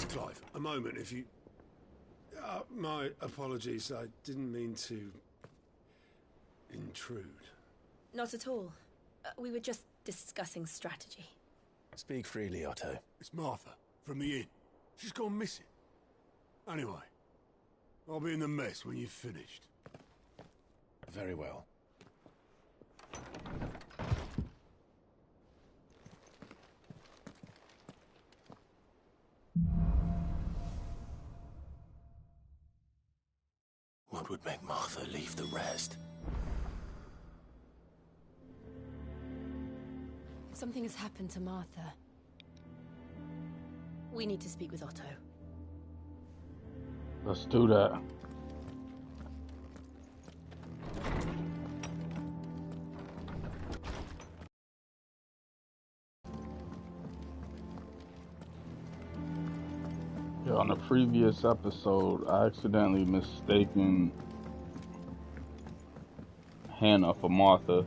Clive, a moment, if you... my apologies, I didn't mean to... intrude. Not at all. We were just discussing strategy. Speak freely, Otto. It's Martha, from the inn. She's gone missing. Anyway, I'll be in the mess when you've finished. Very well. What would make Martha leave the rest? Something has happened to Martha. We need to speak with Otto. Let's do that. Yeah, on the previous episode, I accidentally mistaken Hannah for Martha.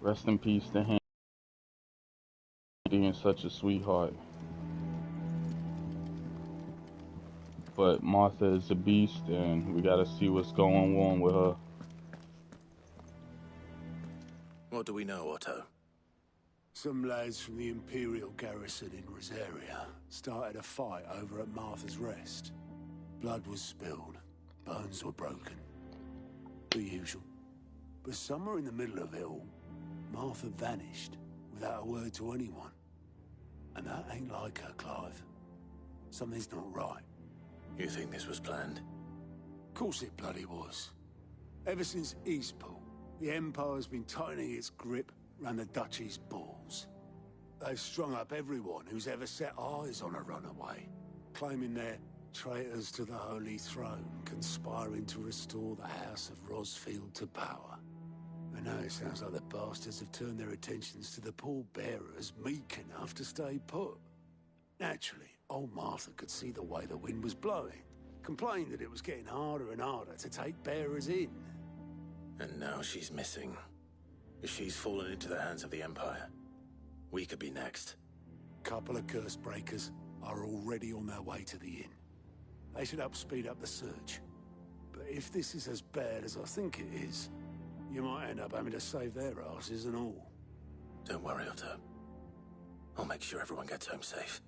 Rest in peace to him, being such a sweetheart. But Martha is a beast, and we gotta see what's going on with her. What do we know, Otto? Some lads from the Imperial garrison in Rosaria started a fight over at Martha's Rest. Blood was spilled, bones were broken. The usual. But somewhere in the middle of it all, Martha vanished without a word to anyone. And that ain't like her, Clive. Something's not right. You think this was planned? Of course it bloody was. Ever since Eastpool, the Empire's been tightening its grip round the Duchy's balls. They've strung up everyone who's ever set eyes on a runaway, claiming they're traitors to the Holy Throne, conspiring to restore the House of Rosfield to power. And now it sounds like the bastards have turned their attentions to the pallbearers meek enough to stay put. Naturally, old Martha could see the way the wind was blowing, complained that it was getting harder and harder to take bearers in. And now she's missing. If she's fallen into the hands of the Empire, we could be next. Couple of curse breakers are already on their way to the inn. They should help speed up the search. But if this is as bad as I think it is, you might end up having to save their asses and all. Don't worry, Otto. I'll make sure everyone gets home safe.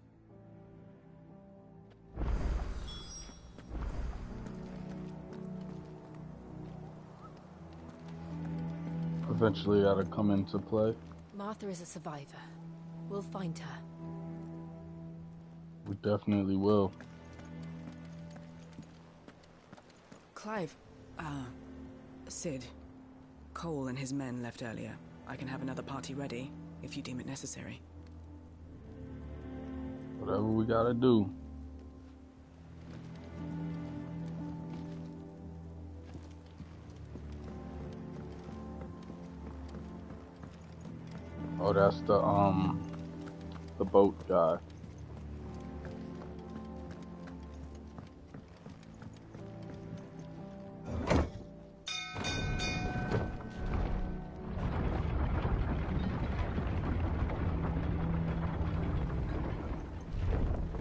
Eventually gotta come into play. Martha is a survivor. We'll find her. We definitely will. Clive, Sid. Cole and his men left earlier. I can have another party ready, if you deem it necessary. Whatever we gotta do. Oh, that's the boat guy.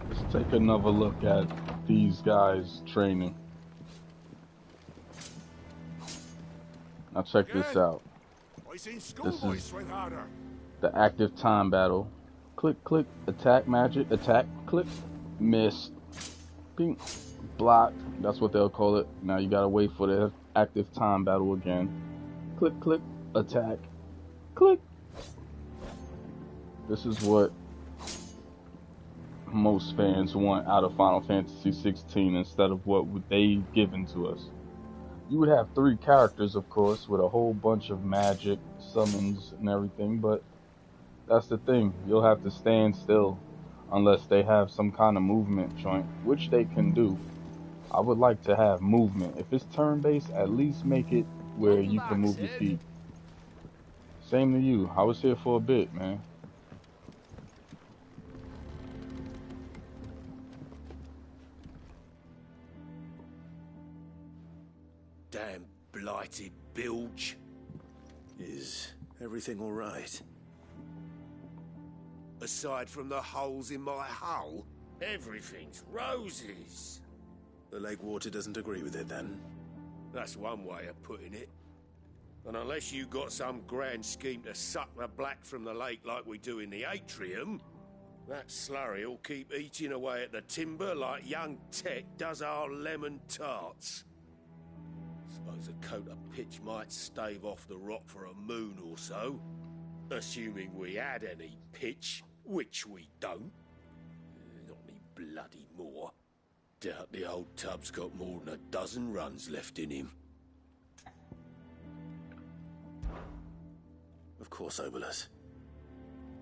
Let's take another look at these guys training. Now check this out. This is the active time battle. Click, click, attack, magic, attack, click, miss, ping, block. That's what they'll call it. Now you gotta wait for the active time battle again. Click, click, attack, click. This is what most fans want out of Final Fantasy XVI instead of what they given to us. You would have 3 characters, of course, with a whole bunch of magic, summons, and everything, but that's the thing. You'll have to stand still unless they have some kind of movement joint, which they can do. I would like to have movement. If it's turn-based, at least make it where you can move your feet. Same to you. I was here for a bit, man. Damn blighted bilge. Is everything all right? Aside from the holes in my hull, everything's roses. The lake water doesn't agree with it, then? That's one way of putting it. And unless you got some grand scheme to suck the black from the lake like we do in the atrium, that slurry'll keep eating away at the timber like young Tech does our lemon tarts. Suppose a coat of pitch might stave off the rot for a moon or so, assuming we had any pitch, which we don't. Not any bloody more. Doubt the old tub's got more than a dozen runs left in him. Of course, Obolus.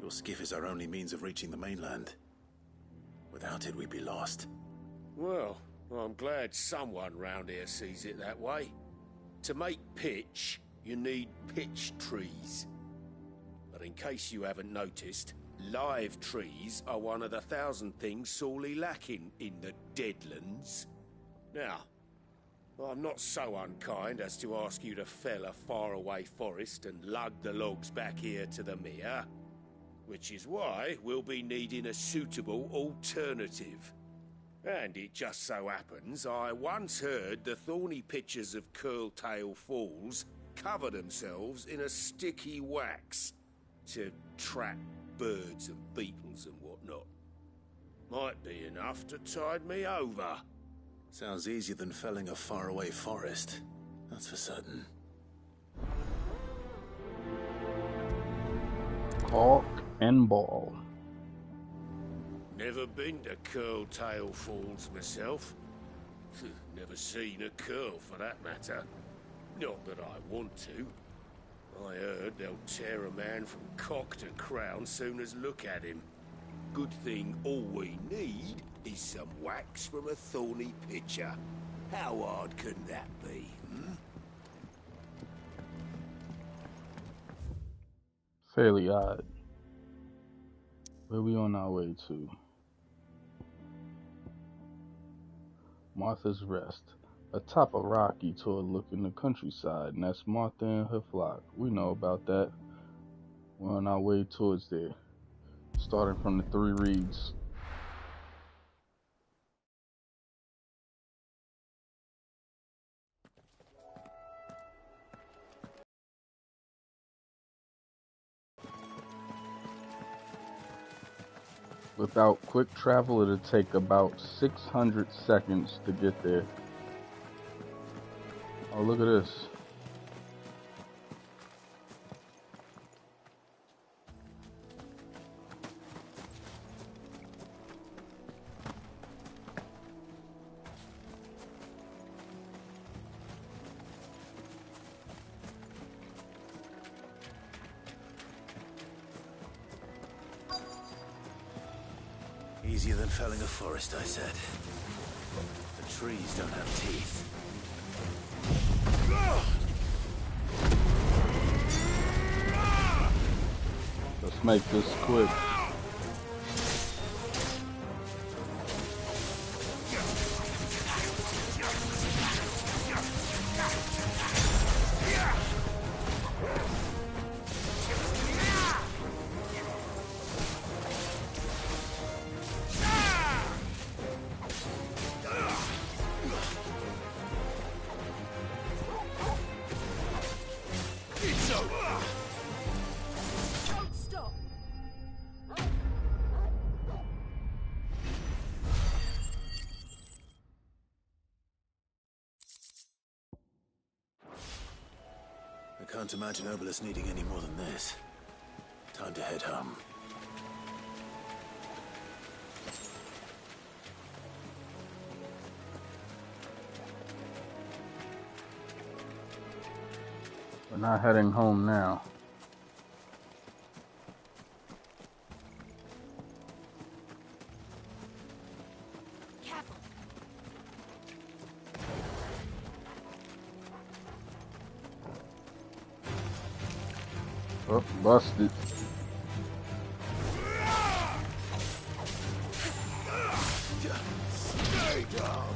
Your skiff is our only means of reaching the mainland. Without it, we'd be lost. Well, I'm glad someone round here sees it that way. To make pitch, you need pitch trees. But in case you haven't noticed, live trees are one of the 1,000 things sorely lacking in the Deadlands. Now, I'm not so unkind as to ask you to fell a faraway forest and lug the logs back here to the mere, which is why we'll be needing a suitable alternative. And it just so happens I once heard the thorny pitchers of Curltail Falls cover themselves in a sticky wax to trap birds and beetles and whatnot. Might be enough to tide me over. Sounds easier than felling a faraway forest. That's for certain. Caulk and Bawl. Never been to Curltail Falls myself. Never seen a curl for that matter. Not that I want to. I heard they'll tear a man from cock to crown soon as look at him. Good thing all we need is some wax from a thorny pitcher. How hard can that be, Fairly odd. Where we on our way to? Martha's Rest. Atop a rocky toward looking the countryside, and that's Martha and her flock. We know about that. We're on our way towards there. Starting from the 3 reeds. Without quick travel, it'll take about 600 seconds to get there. Oh, look at this. Easier than felling a forest, I said. The trees don't have teeth. Let's make this quick. I can't imagine Obolus needing any more than this. Time to head home. We're not heading home now. Oh, busted. Stay down.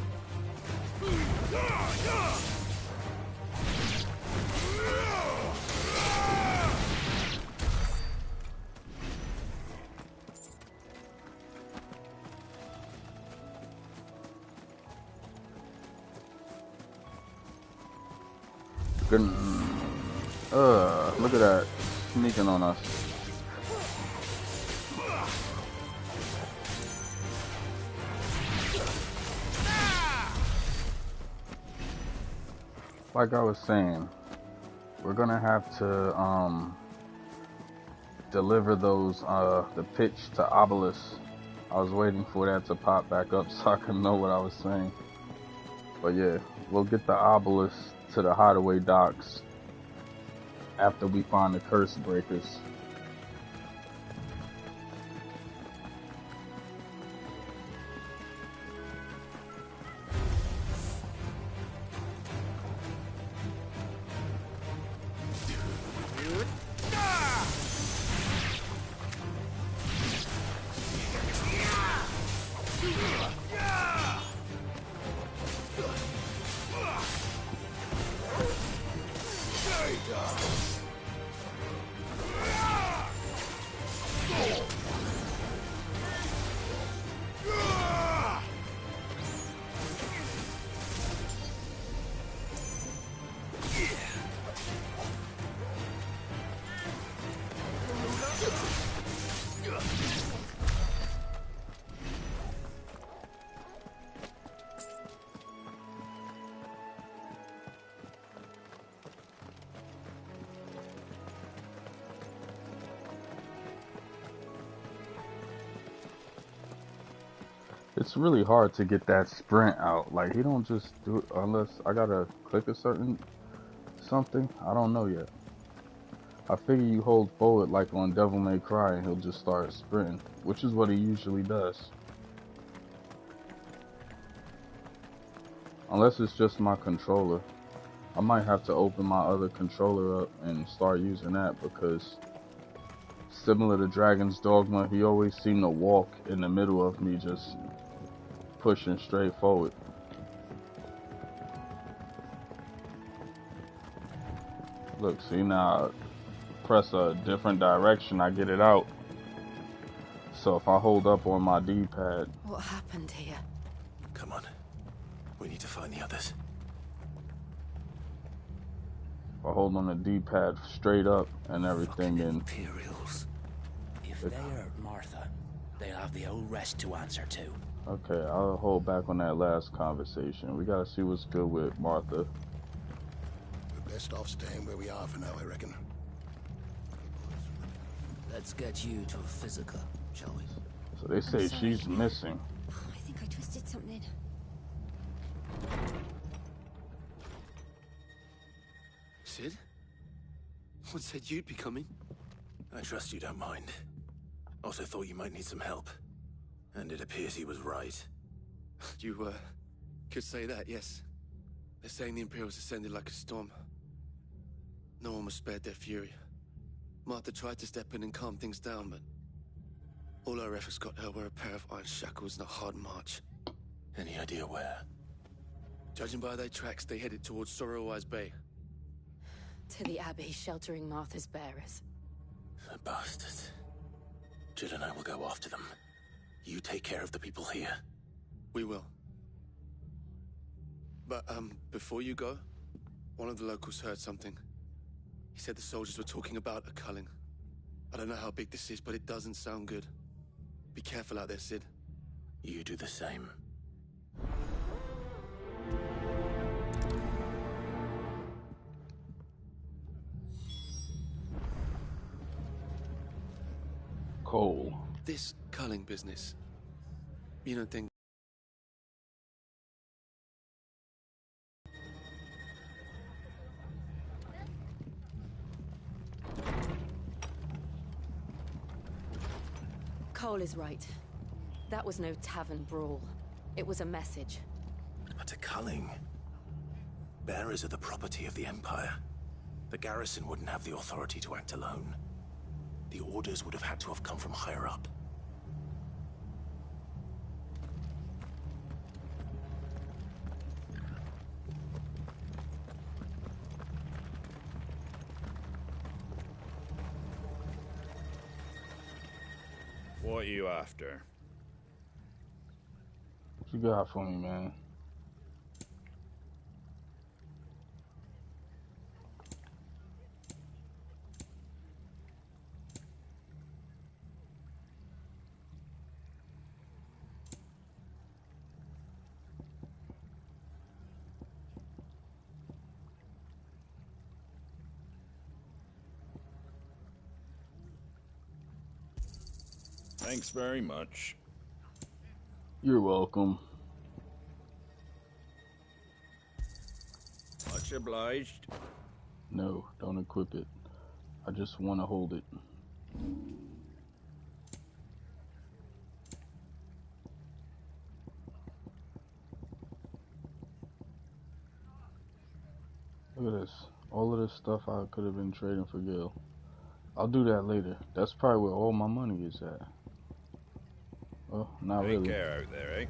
Fucking. Look at that. Sneaking on us. Like I was saying, we're gonna have to deliver those the pitch to Obolus. I was waiting for that to pop back up so I can know what I was saying. But yeah, we'll get the Obolus to the hideaway docks after we find the curse breakers. It's really hard to get that sprint out. Like, he don't just do it unless I gotta click a certain something. I don't know yet. I figure you hold forward like on Devil May Cry and he'll just start sprinting, which is what he usually does. Unless it's just my controller. I might have to open my other controller up and start using that, because similar to Dragon's Dogma, he always seemed to walk in the middle of me just pushing straight forward. Look, see, now I press a different direction, I get it out. So if I hold up on my D-pad... What happened here? Come on. We need to find the others. If I hold on the D-pad straight up and everything, and Imperials. If they hurt Martha, they'll have the whole rest to answer to. okay, I'll hold back on that last conversation. We gotta see what's good with Martha. We're best off staying where we are for now, I reckon. Let's get you to a physical, shall we? So they say she's missing. I think I twisted something. Sid? What said you'd be coming? I trust you don't mind. Also thought you might need some help. And it appears he was right. You, could say that, yes. They're saying the Imperials ascended like a storm. No one was spared their fury. Martha tried to step in and calm things down, but all our efforts got her were a pair of iron shackles and a hard march. Any idea where? Judging by their tracks, they headed towards Sorrowwise Bay. To the Abbey, sheltering Martha's bearers. The bastards. Jill and I will go after them. You take care of the people here. We will. But, before you go, one of the locals heard something. He said the soldiers were talking about a culling. I don't know how big this is, but it doesn't sound good. Be careful out there, Sid. You do the same. Cole. This culling business, you don't think... Cole is right. That was no tavern brawl. It was a message. But a culling. Bearers are the property of the Empire. The garrison wouldn't have the authority to act alone. The orders would have had to have come from higher up. What are you after? What you got for me, man? Thanks very much. You're welcome. Much obliged. No, don't equip it. I just want to hold it. Look at this. All of this stuff I could have been trading for Gil. I'll do that later. That's probably where all my money is at. Well, not really. Take care out there, eh?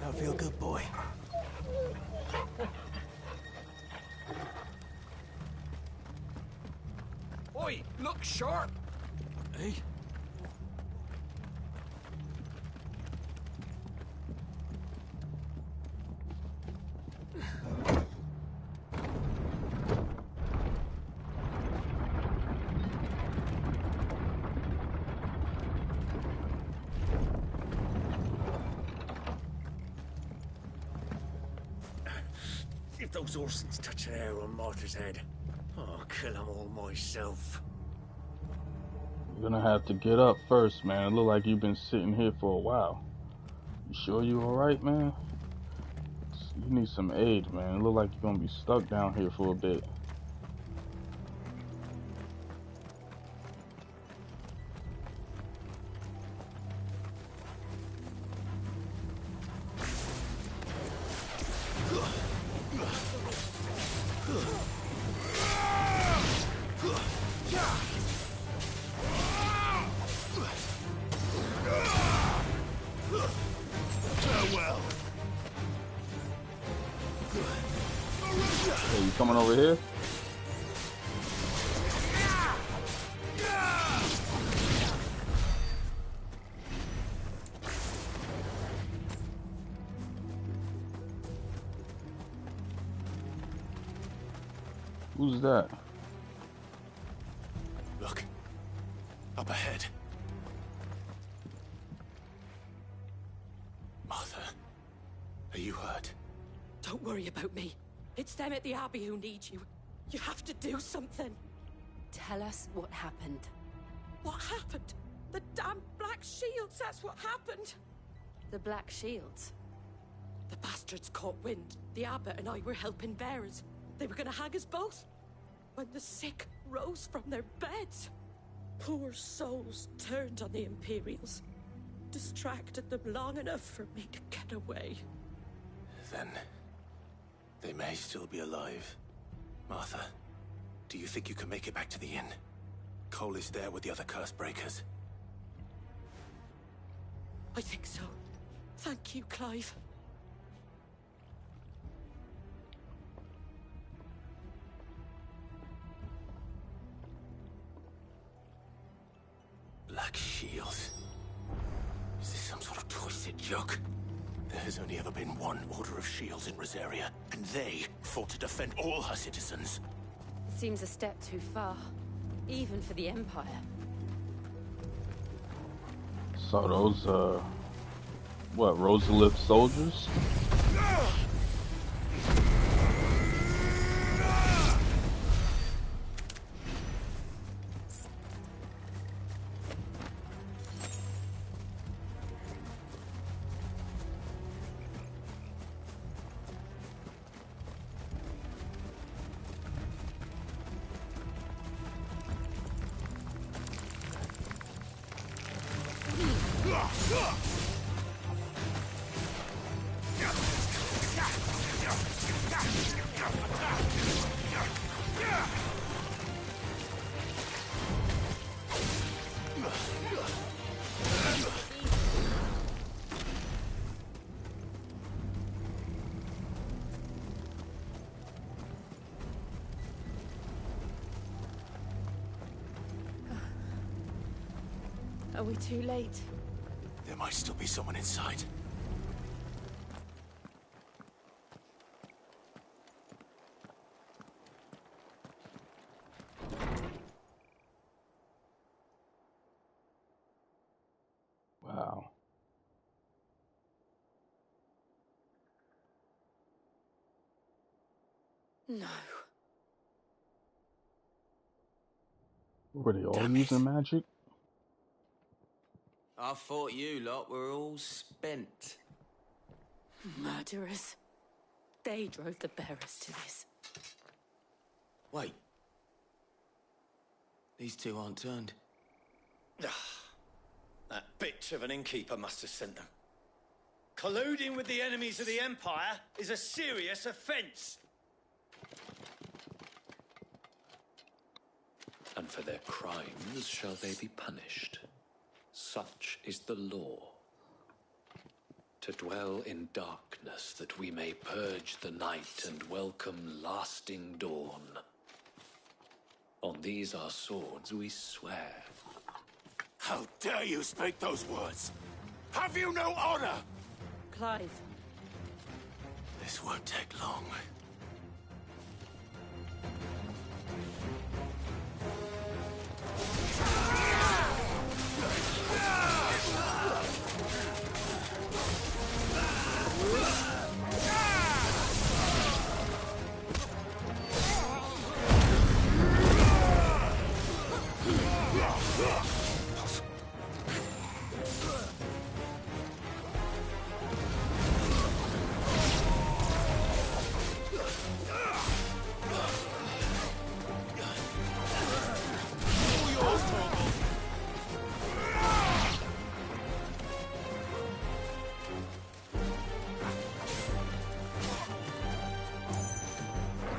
Don't feel good, boy. Oi, look sharp! Eh? If those Orsons touch an arrow on Martha's head, I'll kill them all myself. You're gonna have to get up first, man. It look like you've been sitting here for a while. You sure you alright, man? You need some aid, man. It look like you're gonna be stuck down here for a bit. Hey, you coming over here? Who's that? Look. Up ahead. Martha. Are you hurt? Don't worry about me. It's them at the Abbey who need you. You have to do something. Tell us what happened. What happened? The damn Black Shields, that's what happened. The Black Shields? The bastards caught wind. The Abbot and I were helping bearers. They were gonna hang us both. When the sick rose from their beds. Poor souls turned on the Imperials. Distracted them long enough for me to get away. Then they may still be alive. Martha, do you think you can make it back to the inn? Cole is there with the other curse breakers. I think so. Thank you, Clive. Black Shields. Is this some sort of twisted joke? There has only ever been one Order of Shields in Rosaria, and they fought to defend all her citizens. It seems a step too far, even for the Empire. So those, what, Rosalith soldiers? Are we too late? There might still be someone inside. Wow. No. Were they all using magic? I thought you lot were all spent. Murderers. They drove the bearers to this. Wait. These two aren't turned. That bitch of an innkeeper must have sent them. Colluding with the enemies of the Empire is a serious offense. And for their crimes shall they be punished. Such is the law. To dwell in darkness that we may purge the night and welcome lasting dawn. On these our swords we swear. How dare you speak those words? Have you no honor? Clive. This won't take long.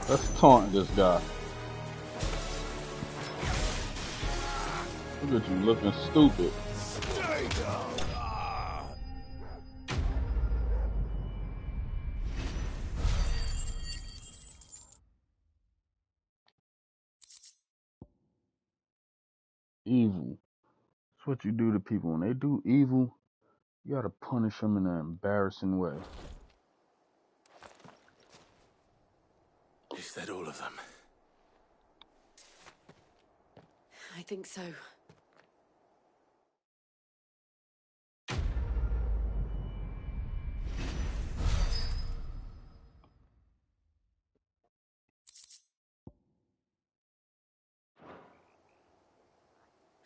Let's taunt this guy. Look at you looking stupid. Evil. That's what you do to people. When they do evil, you gotta punish them in an embarrassing way. Is that all of them? I think so.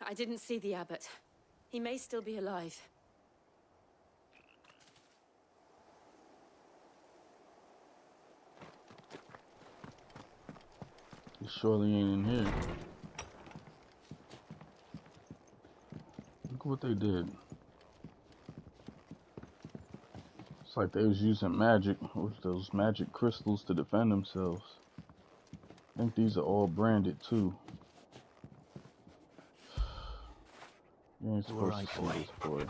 I didn't see the abbot. He may still be alive. He surely ain't in here. Look what they did. It's like they was using magic, with those magic crystals to defend themselves. I think these are all branded too. You ain't supposed to see this, boy.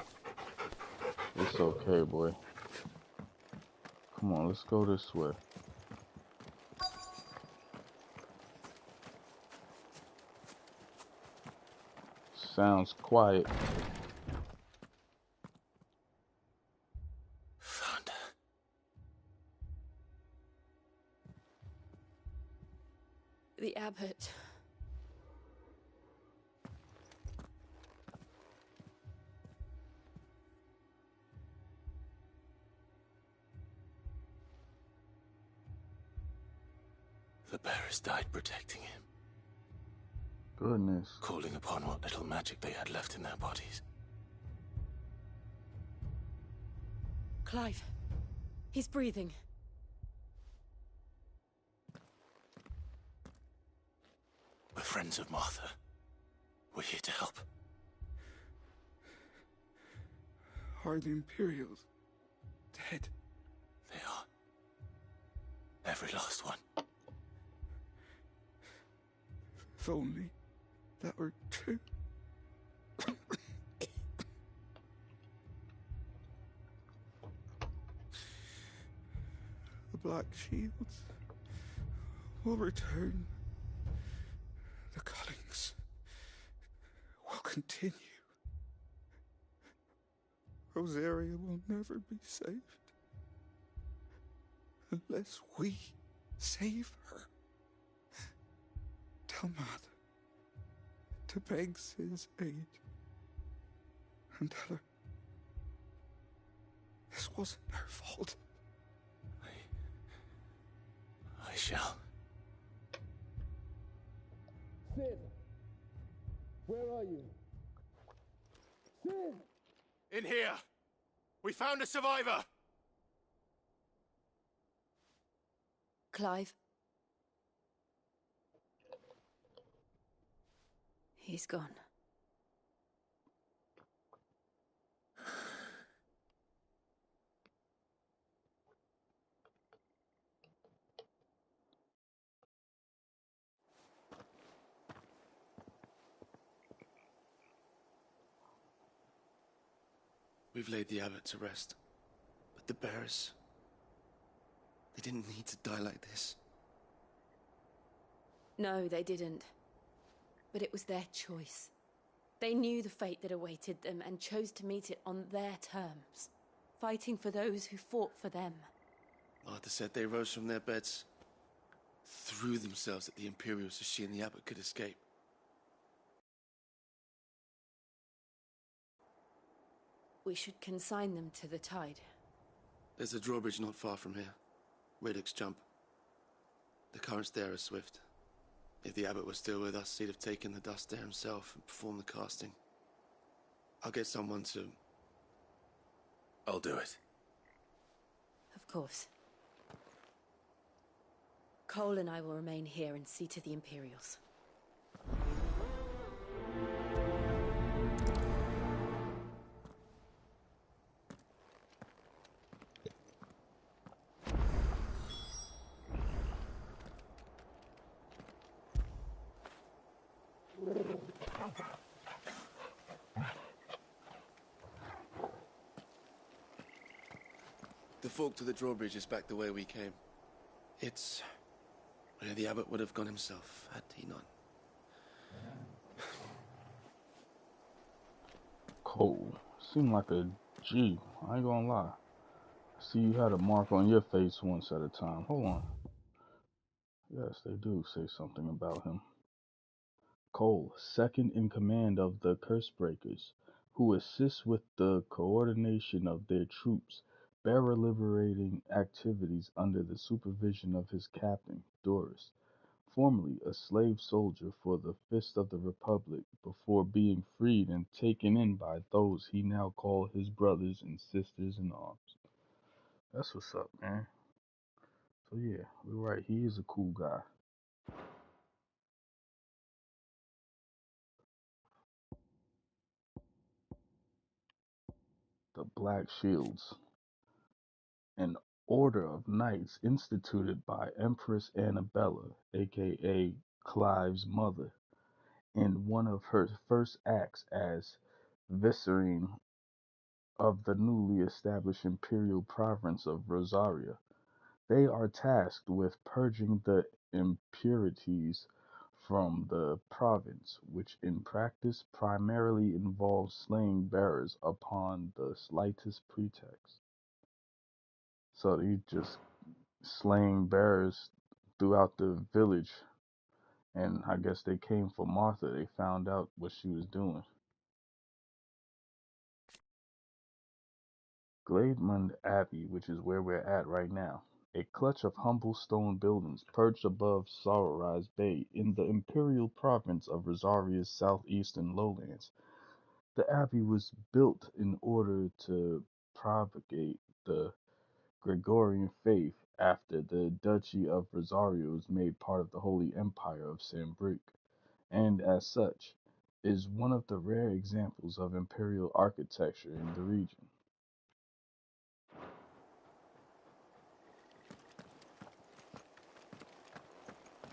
It's okay, boy. Come on, let's go this way. Sounds quiet. Found her. The abbot. The bearers died protecting him. Goodness. Calling upon what little magic they had left in their bodies. Clive. He's breathing. We're friends of Martha. We're here to help. Are the Imperials dead? They are. Every last one. If only that were true. The Black Shields will return. The cullings will continue. Rosaria will never be saved unless we save her. Tell Mother to beg his aid and tell her this wasn't her fault. I shall. Sid, Where are you? Sid! In here! We found a survivor! Clive. He's gone. We've laid the abbot to rest. But the bearers... they didn't need to die like this. No, they didn't. But it was their choice. They knew the fate that awaited them and chose to meet it on their terms, fighting for those who fought for them. Martha said they rose from their beds, threw themselves at the Imperials so she and the abbot could escape. We should consign them to the tide. There's a drawbridge not far from here. Riddock's jump. The currents there are swift. If the abbot was still with us, he'd have taken the dust there himself and performed the casting. I'll get someone to... I'll do it. Of course. Cole and I will remain here and see to the Imperials. The fork to the drawbridge is back the way we came. It's where the abbot would have gone himself, had he not. Cole, seemed like a G, I ain't gonna lie. See, you had a mark on your face once at a time. Hold on. Yes, they do say something about him. Cole, second in command of the Cursebreakers, who assists with the coordination of their troops, bearer liberating activities under the supervision of his captain, Doris, formerly a slave soldier for the Fist of the Republic before being freed and taken in by those he now called his brothers and sisters in arms. That's what's up, man. So yeah, we're right, he is a cool guy. The Black Shields, an order of knights instituted by Empress Annabella, aka Clive's mother, in one of her first acts as vicereine of the newly established imperial province of Rosaria. They are tasked with purging the impurities from the province, which in practice primarily involves slaying bearers upon the slightest pretext. So they just slaying bearers throughout the village, and I guess they came for Martha. They found out what she was doing. Glaidemond Abbey, which is where we're at right now, a clutch of humble stone buildings perched above Sorori's Bay in the imperial province of Rosaria's southeastern lowlands. The abbey was built in order to propagate the Gregorian faith after the Duchy of Rosaria was made part of the Holy Empire of Sambric, and as such, is one of the rare examples of imperial architecture in the region.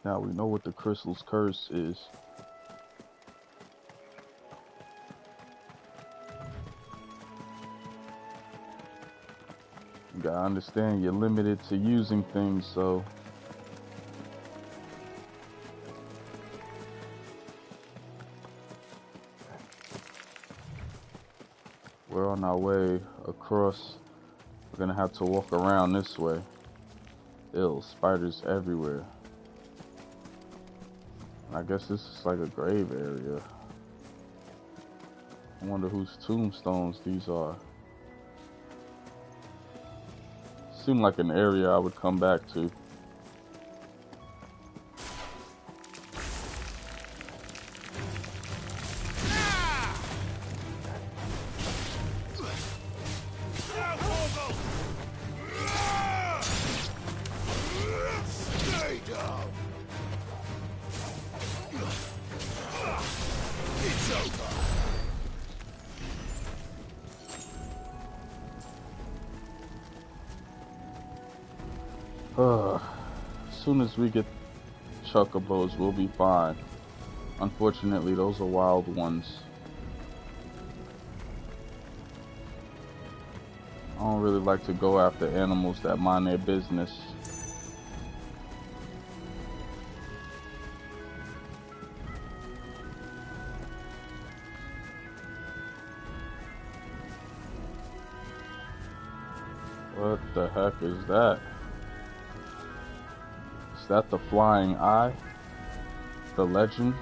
Now we know what the Crystal's Curse is. You gotta understand you're limited to using things, so we're on our way across. We're gonna have to walk around this way. Ew, spiders everywhere. I guess this is like a grave area. I wonder whose tombstones these are. Seemed like an area I would come back to. As soon as we get Chocobos, we'll be fine. Unfortunately, those are wild ones. I don't really like to go after animals that mind their business. What the heck is that? Is that the flying eye? The legend?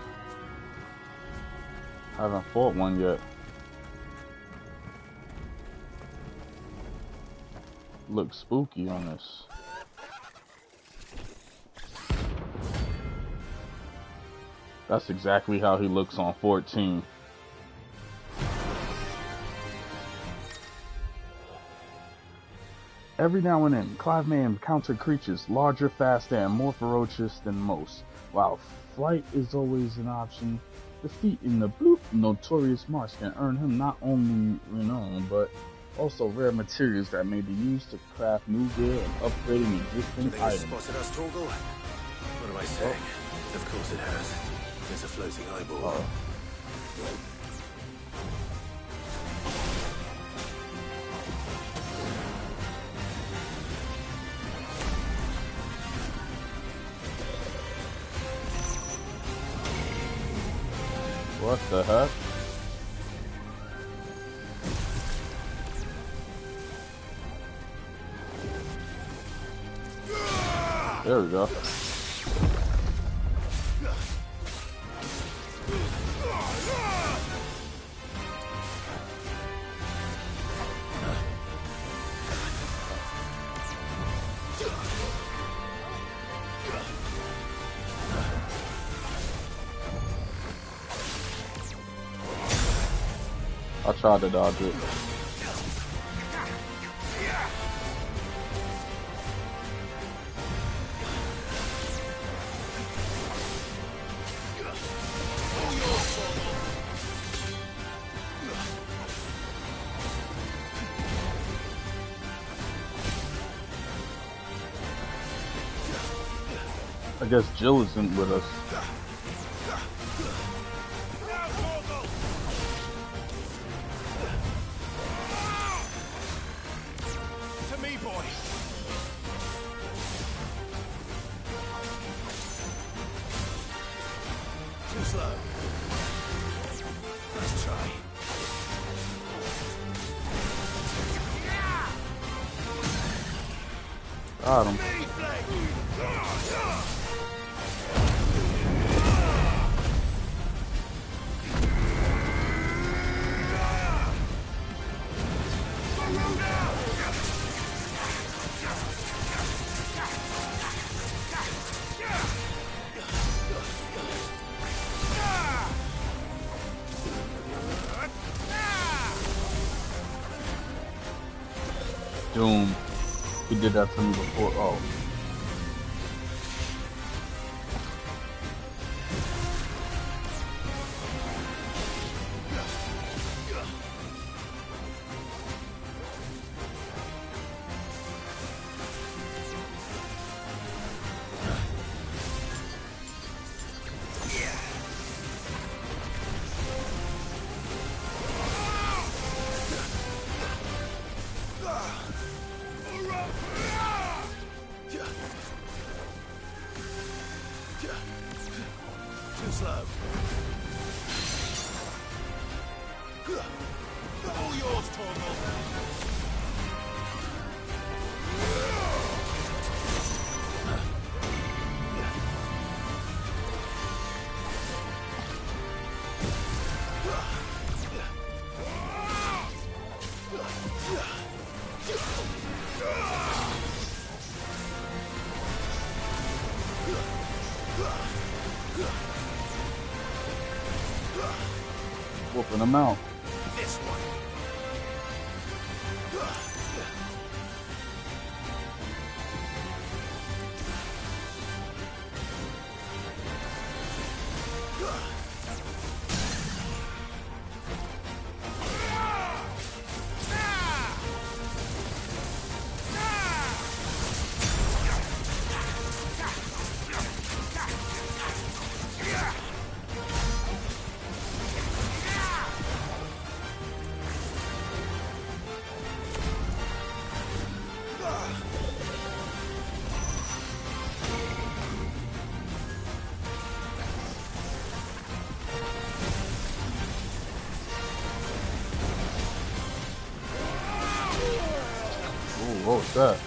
I haven't fought one yet. Looks spooky on this. That's exactly how he looks on 14. Every now and then, Clive may encounter creatures larger, faster, and more ferocious than most. While flight is always an option, defeating the notorious Mars can earn him not only renown, but also rare materials that may be used to craft new gear and upgrading existing items. Spotted us, Torgal? What am I saying? Of course it has. There's a floating eyeball. What the heck? There we go. I tried to dodge it. I guess Jill isn't with us. To me, boy. Too slow. Let's try. Got him. Doom. He did that to me before. Oh. Too slow. All yours, Torgal. Whooping them out. This one. What was that?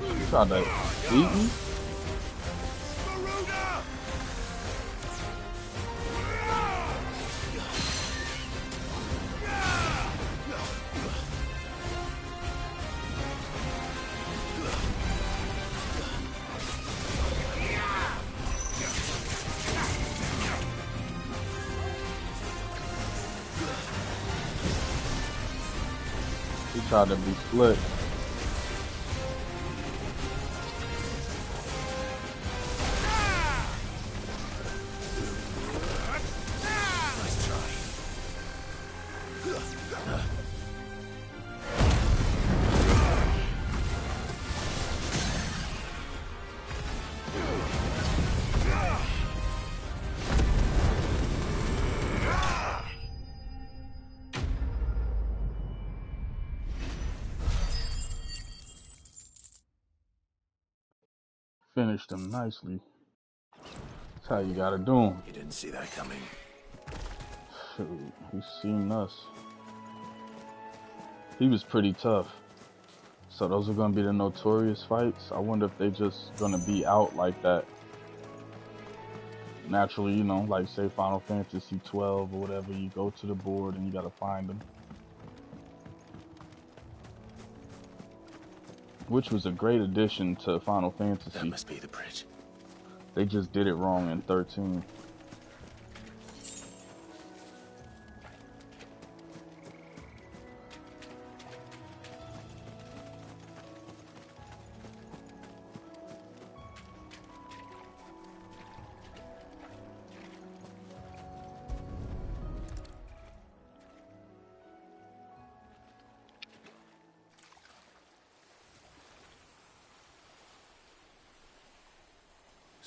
You tried to beat me? He tried to be slick. Finished him nicely. That's how you gotta do him. You didn't see that coming. Shoot, he's seen us. He was pretty tough. So those are gonna be the notorious fights. I wonder if they just gonna be out like that. Naturally, you know, like say Final Fantasy 12 or whatever, you go to the board and you gotta find them. Which was a great addition to Final Fantasy. That must be the bridge. They just did it wrong in 13.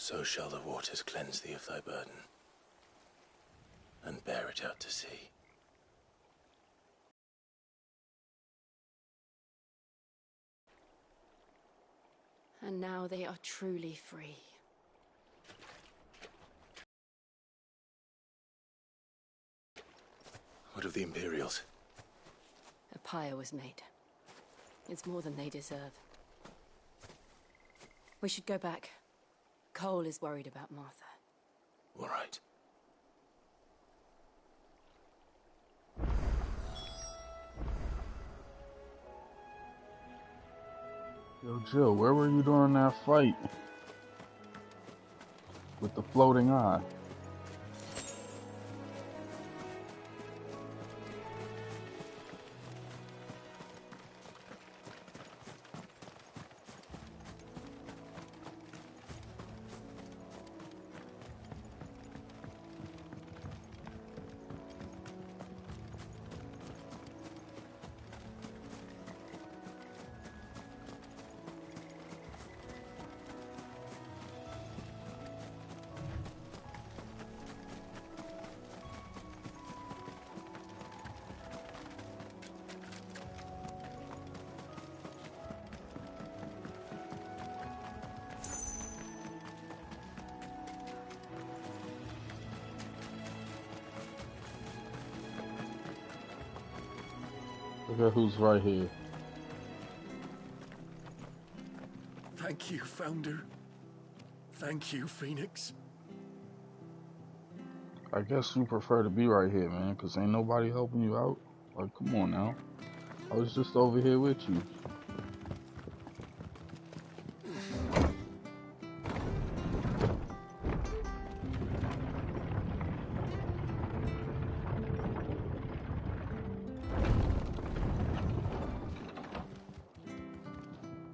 So shall the waters cleanse thee of thy burden, and bear it out to sea. And now they are truly free. What of the Imperials? A pyre was made. It's more than they deserve. We should go back. Cole is worried about Martha. All right. Yo, Jill, where were you during that fight? With the floating eye? Look at who's right here. Thank you, Founder. Thank you, Phoenix. I guess you prefer to be right here, man, because ain't nobody helping you out. Like, come on now. I was just over here with you.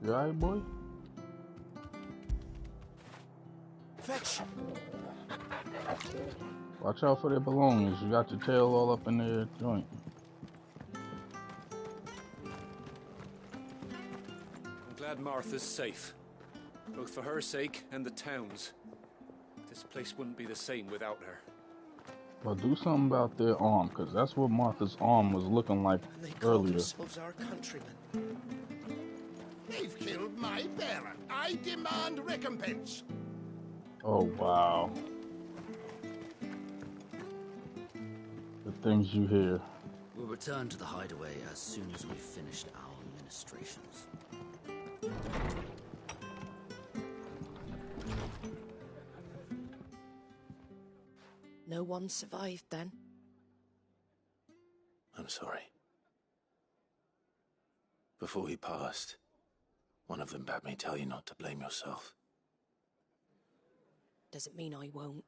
You alright, boy? Fetch. Watch out for their belongings. You got your tail all up in their joint. I'm glad Martha's safe. Both for her sake and the town's. This place wouldn't be the same without her. Well, do something about their arm, because that's what Martha's arm was looking like They call earlier. themselves our countrymen. They've killed my bearer. I demand recompense. Oh, wow. The things you hear. We'll return to the hideaway as soon as we've finished our ministrations. No one survived then? I'm sorry. Before he passed, one of them bade me tell you not to blame yourself. Doesn't mean I won't.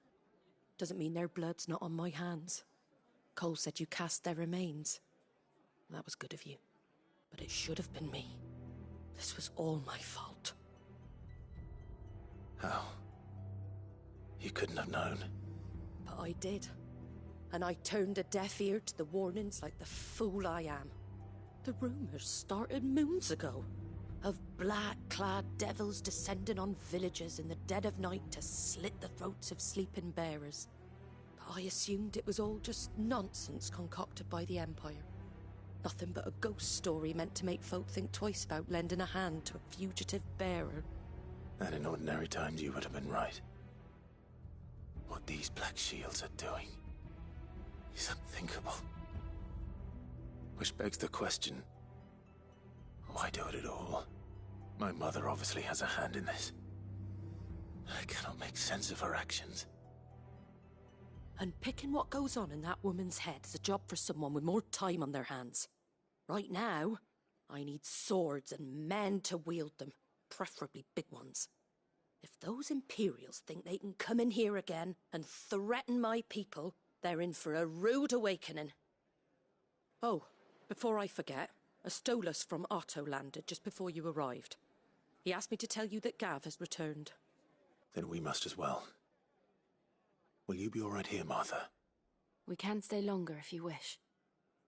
Doesn't mean their blood's not on my hands. Cole said you cast their remains. That was good of you. But it should have been me. This was all my fault. How? You couldn't have known. But I did. And I turned a deaf ear to the warnings like the fool I am. The rumors started moons ago. Of black-clad devils descending on villages in the dead of night to slit the throats of sleeping bearers. But I assumed it was all just nonsense concocted by the Empire. Nothing but a ghost story meant to make folk think twice about lending a hand to a fugitive bearer. And in ordinary times you would have been right. What these Black Shields are doing is unthinkable. Which begs the question, why do it at all? My mother obviously has a hand in this. I cannot make sense of her actions. And picking what goes on in that woman's head is a job for someone with more time on their hands. Right now, I need swords and men to wield them, preferably big ones. If those Imperials think they can come in here again and threaten my people, they're in for a rude awakening. Oh, before I forget, a Stolus from Otto landed just before you arrived. He asked me to tell you that Gav has returned. Then we must as well. Will you be all right here, Martha? We can stay longer if you wish.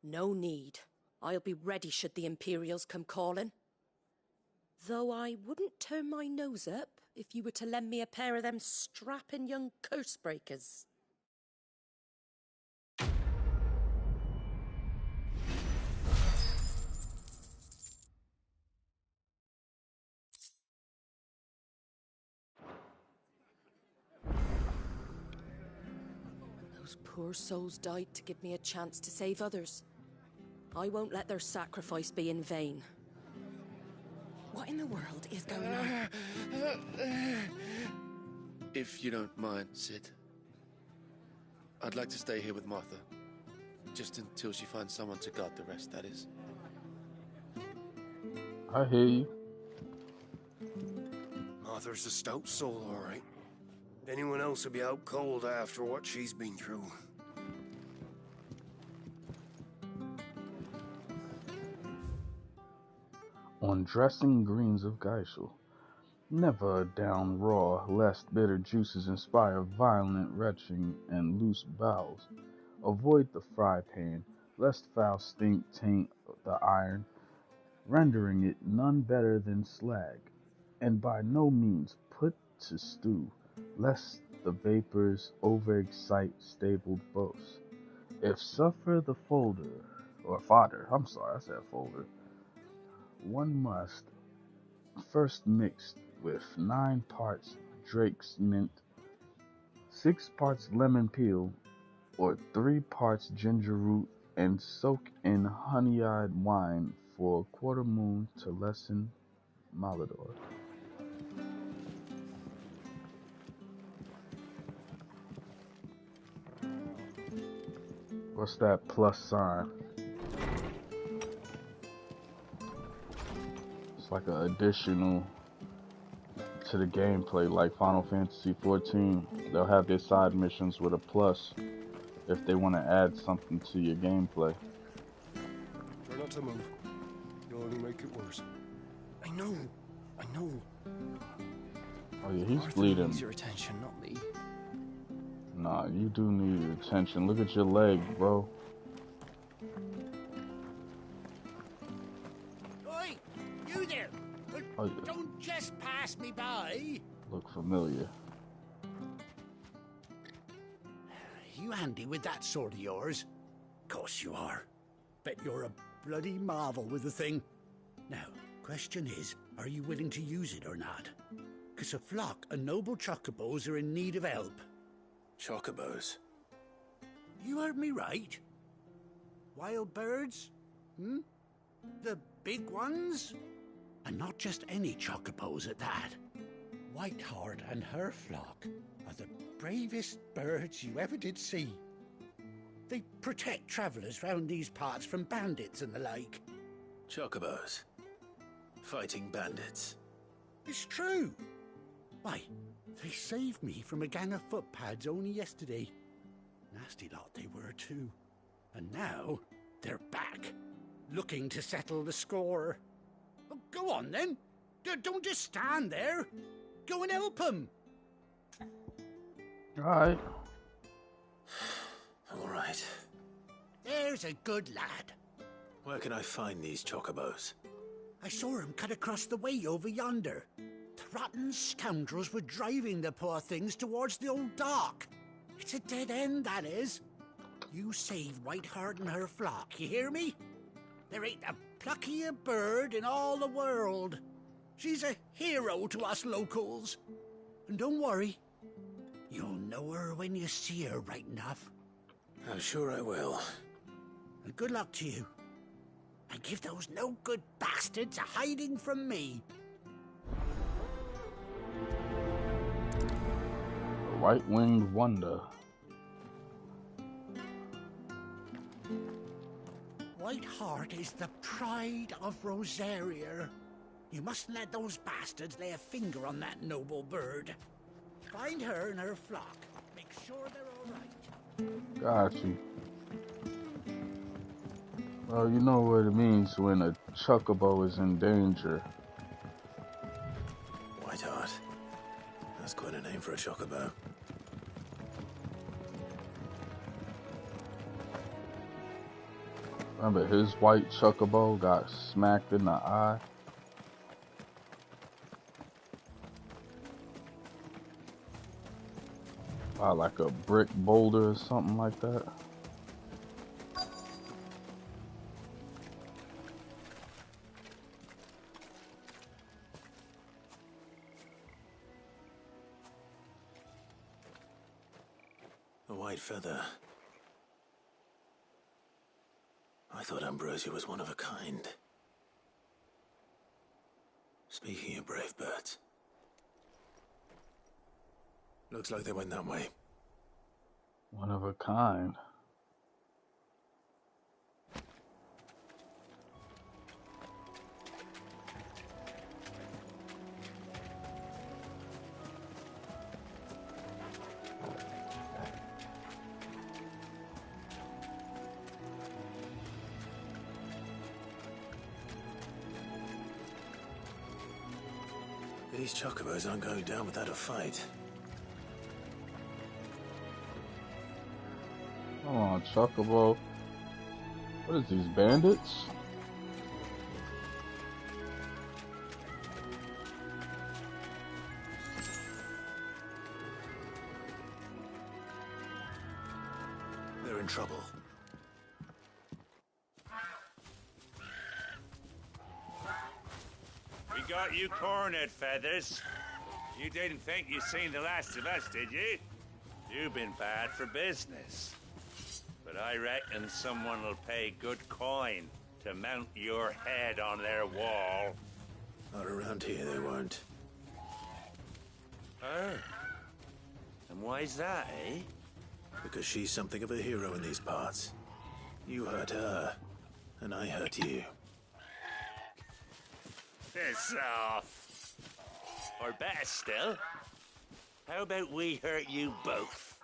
No need. I'll be ready should the Imperials come calling. Though I wouldn't turn my nose up if you were to lend me a pair of them strapping young curse breakers. Those poor souls died to give me a chance to save others. I won't let their sacrifice be in vain. What in the world is going on? If you don't mind, Sid, I'd like to stay here with Martha. Just until she finds someone to guard the rest, that is. I hear you. Martha's a stout soul, all right. Anyone else would be out cold after what she's been through. On dressing greens of Gysahl. Never down raw, lest bitter juices inspire violent retching and loose bowels. Avoid the fry pan, lest foul stink taint the iron, rendering it none better than slag. And by no means put to stew, lest the vapors overexcite stabled boasts. If suffer the fodder, I said folder, one must first mix with 9 parts Drake's mint, 6 parts lemon peel, or 3 parts ginger root, and soak in honey-eyed wine for a quarter moon to lessen malodor. What's that plus sign? It's like an additional to the gameplay, like Final Fantasy XIV. They'll have their side missions with a plus if they want to add something to your gameplay. Try not to move. You'll only make it worse. I know. Oh yeah, he's Martha bleeding. needs your attention, not me. Nah, you do need attention. Look at your leg, bro. Oi, you there! Oh, yeah. Don't just pass me by. Look familiar. You handy with that sword of yours? Course you are. Bet you're a bloody marvel with the thing. Now, question is, Are you willing to use it or not? Because a flock of noble chocobos are in need of help. Chocobos? You heard me right. Wild birds? Hmm? The big ones? And not just any chocobos at that. Whiteheart and her flock are the bravest birds you ever did see. They protect travellers round these parts from bandits and the like. Chocobos? Fighting bandits? It's true. Why, they saved me from a gang of footpads only yesterday. Nasty lot they were too. And now, they're back, looking to settle the score. Well, go on then. Don't just stand there. Go and help them. Alright. Alright. There's a good lad. Where can I find these chocobos? I saw him cut across the way over yonder. The rotten scoundrels were driving the poor things towards the old dock. It's a dead end, that is. You save Whiteheart and her flock, you hear me? There ain't a pluckier bird in all the world. She's a hero to us locals. And don't worry, you'll know her when you see her right enough. I'm sure I will. And good luck to you. And give those no-good bastards a hiding from me. The White-Winged Wonder. Whiteheart is the pride of Rosaria. You mustn't let those bastards lay a finger on that noble bird. Find her and her flock. Make sure they're all right. Got you. Well, you know what it means when a chocobo is in danger. Whiteheart. That's quite a name for a chocobo. Remember, his white chocobo got smacked in the eye. By like a brick boulder or something like that. A white feather. I thought Ambrosia was one of a kind. Speaking of brave birds. Looks like they went that way. One of a kind. These chocobos aren't going down without a fight. Hold on, chocobo. What is these, bandits? They're in trouble. We got you cornered, Feathers. You didn't think you'd seen the last of us, did you? You've been bad for business. But I reckon someone will pay good coin to mount your head on their wall. Not around here, they won't. Oh. And why's that, eh? Because she's something of a hero in these parts. You hurt her, and I hurt you. Piss off. Or better still, how about we hurt you both?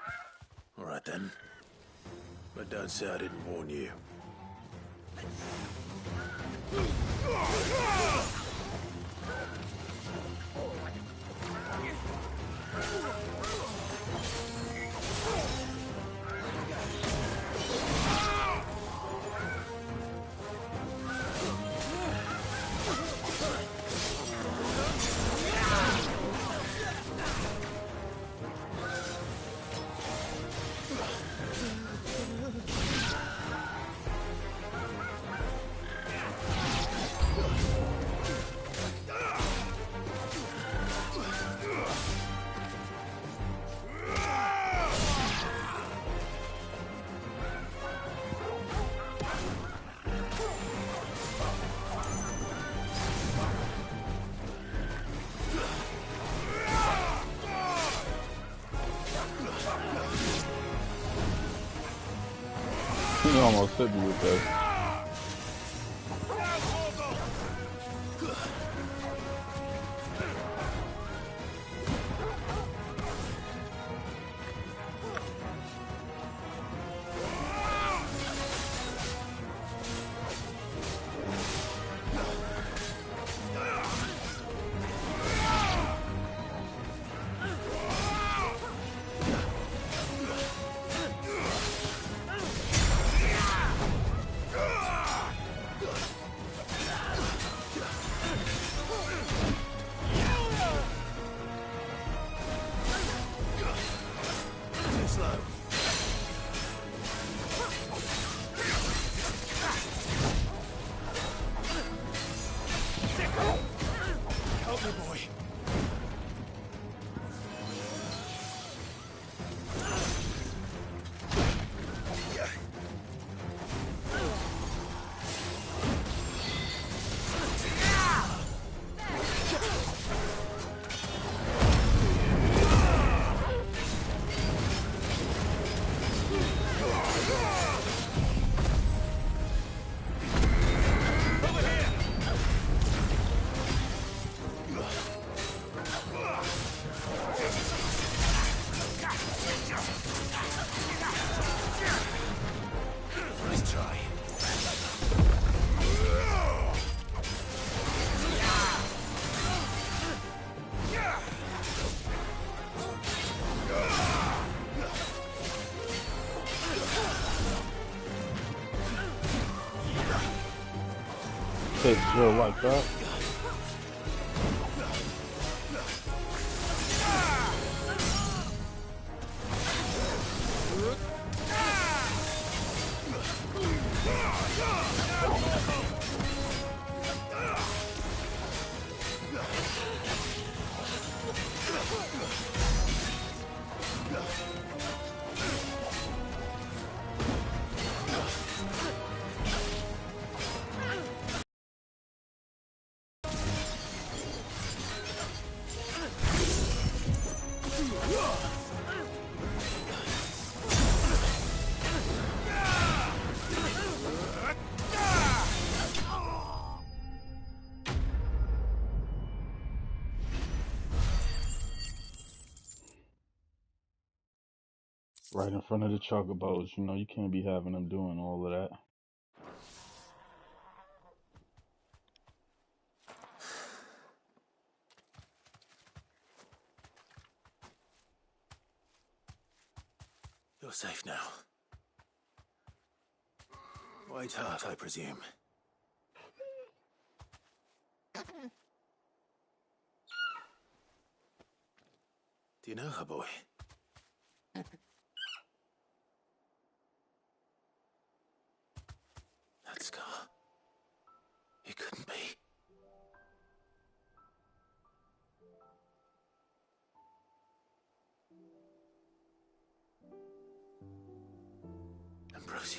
All right then. But don't say I didn't warn you. He almost hit me with this. Take Jill like that. Right in front of the Chocobos, you know, you can't be having them doing all of that. You're safe now. White Heart, I presume. Do you know her, boy? That scar. It couldn't be. Ambrosia.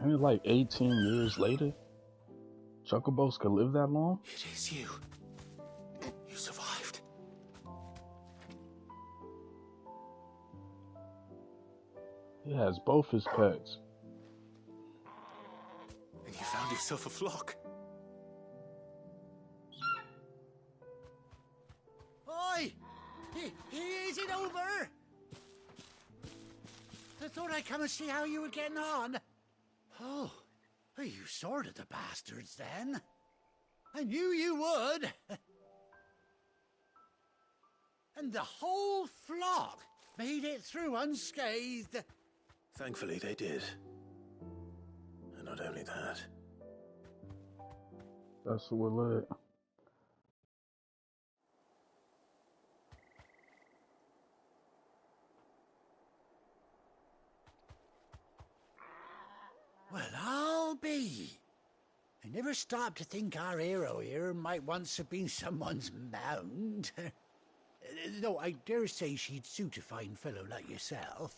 Ain't it like 18 years later? Chocobos could live that long? It is you. You survived. He has both his pets. And you found yourself a flock. Oi! Is it over? I thought I'd come and see how you were getting on. Oh, you sorted the bastards then. I knew you would. And the whole flock made it through unscathed. Thankfully, they did. And not only that. That's what we're lit. Well, I'll be. I never stopped to think our hero here might once have been someone's mount. Though I dare say she'd suit a fine fellow like yourself.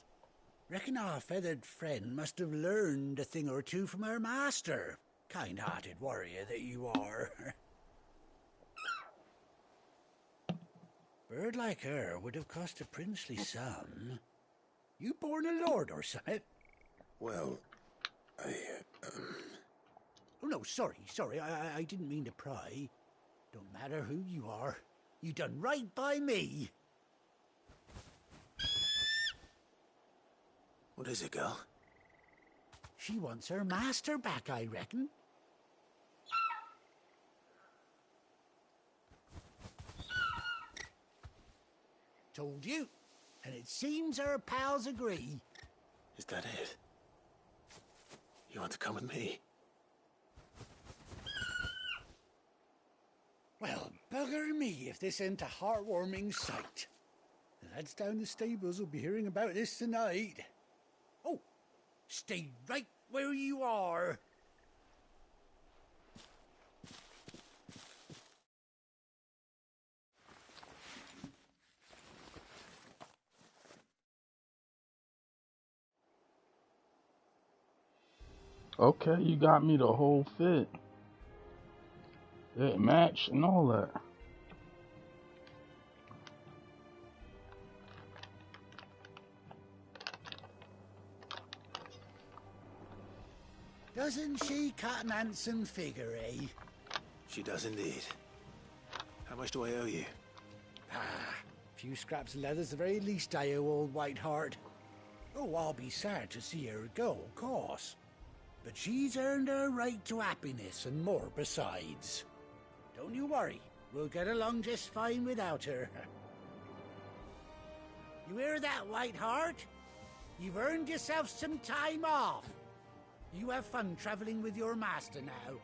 Reckon our feathered friend must have learned a thing or two from her master. Kind-hearted warrior that you are. Bird like her would have cost a princely sum. You born a lord or something? Well, Oh, no, sorry. I didn't mean to pry. Don't matter who you are. You done right by me. What is it, girl? She wants her master back, I reckon. Told you. And it seems her pals agree. Is that it? You want to come with me? Well, bugger me if this ain't a heartwarming sight. The lads down the stables will be hearing about this tonight. Oh, stay right where you are. Okay, you got me the whole fit. It match and all that. Doesn't she cut an handsome figure, eh? She does indeed. How much do I owe you? Ah, a few scraps of leather's the very least I owe old Whiteheart. Oh, I'll be sad to see her go, of course. But she's earned her right to happiness and more besides. Don't you worry, we'll get along just fine without her. You hear that, Whiteheart? You've earned yourself some time off. You have fun traveling with your master now.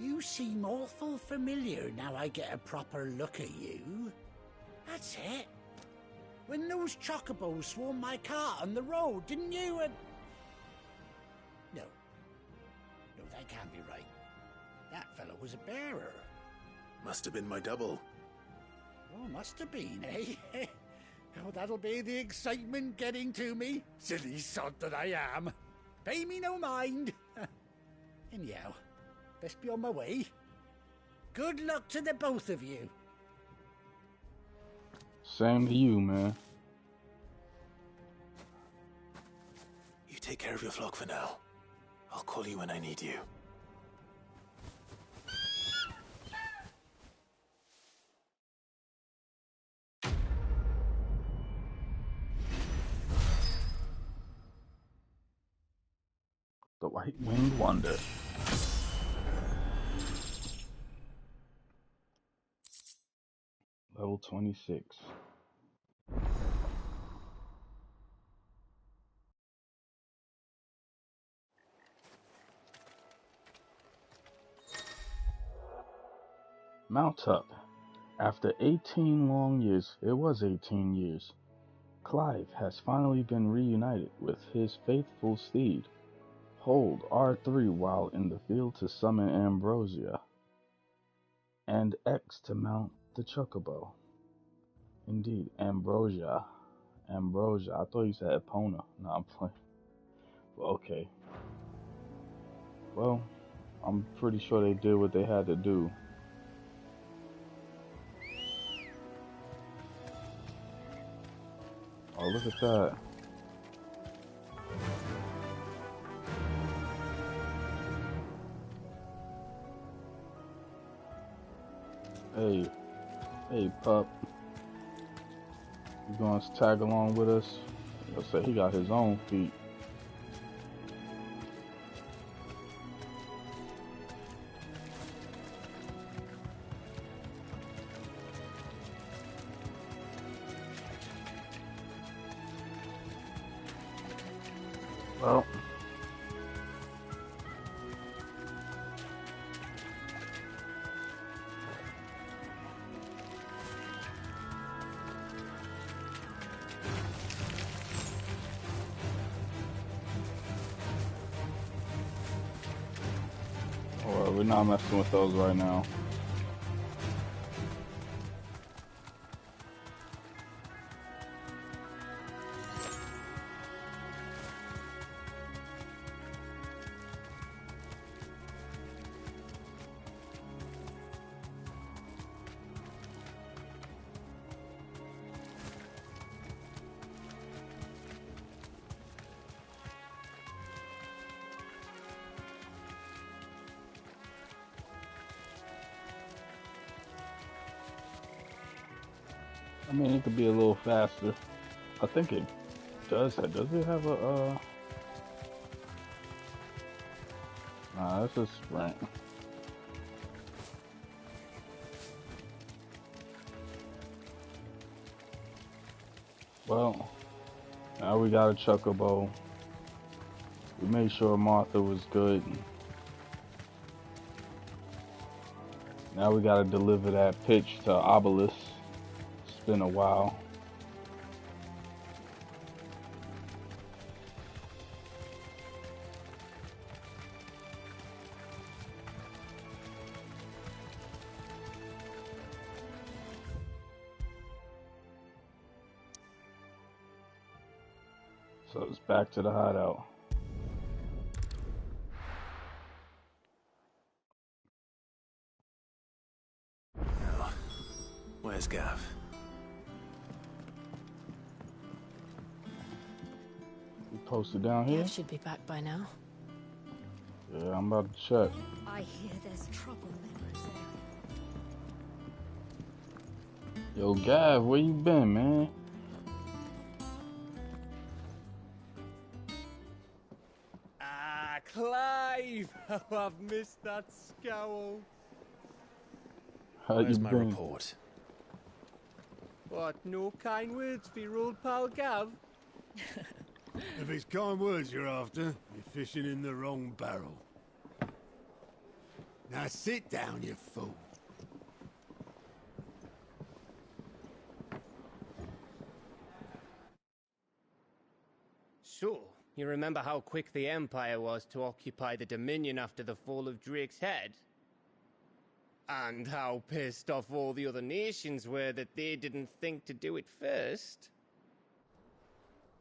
You seem awful familiar now I get a proper look at you. That's it. When those chocobos swarmed my cart on the road, didn't you? No, that can't be right. That fellow was a bearer. Must have been my double. Oh, must have been, eh? Oh, that'll be the excitement getting to me. Silly sod that I am. Pay me no mind. Anyhow, best be on my way. Good luck to the both of you. Same to you, man. You take care of your flock for now. I'll call you when I need you. The White Winged Wonder. Level 26. Mount up. After 18 long years, it was 18 years, Clive has finally been reunited with his faithful steed. Hold R3 while in the field to summon Ambrosia, and X to mount the Chocobo. Indeed, Ambrosia. I thought you said Epona. No, I'm playing. Well, okay. Well, I'm pretty sure they did what they had to do. Oh, look at that. Hey, pup. You gonna tag along with us? He'll say he got his own feet. Well, we're not messing with those right now. I mean, it could be a little faster. I think it does. Does it have a? Nah, that's a sprint. Well, now we got a Chocobo. We made sure Martha was good. Now we gotta deliver that pitch to Obolus. It's been a while. So it's back to the hideout. Where's Gav? You posted down here? Gav should be back by now. Yeah, I'm about to check. I hear there's trouble in Rosaria. Yo, Gav, where you been, man? Clive! How I've missed that scowl. Where's my report? What, no kind words for your old pal Gav? If it's kind words you're after, you're fishing in the wrong barrel. Now sit down, you fool. So, you remember how quick the Empire was to occupy the Dominion after the fall of Drake's head? And how pissed off all the other nations were that they didn't think to do it first?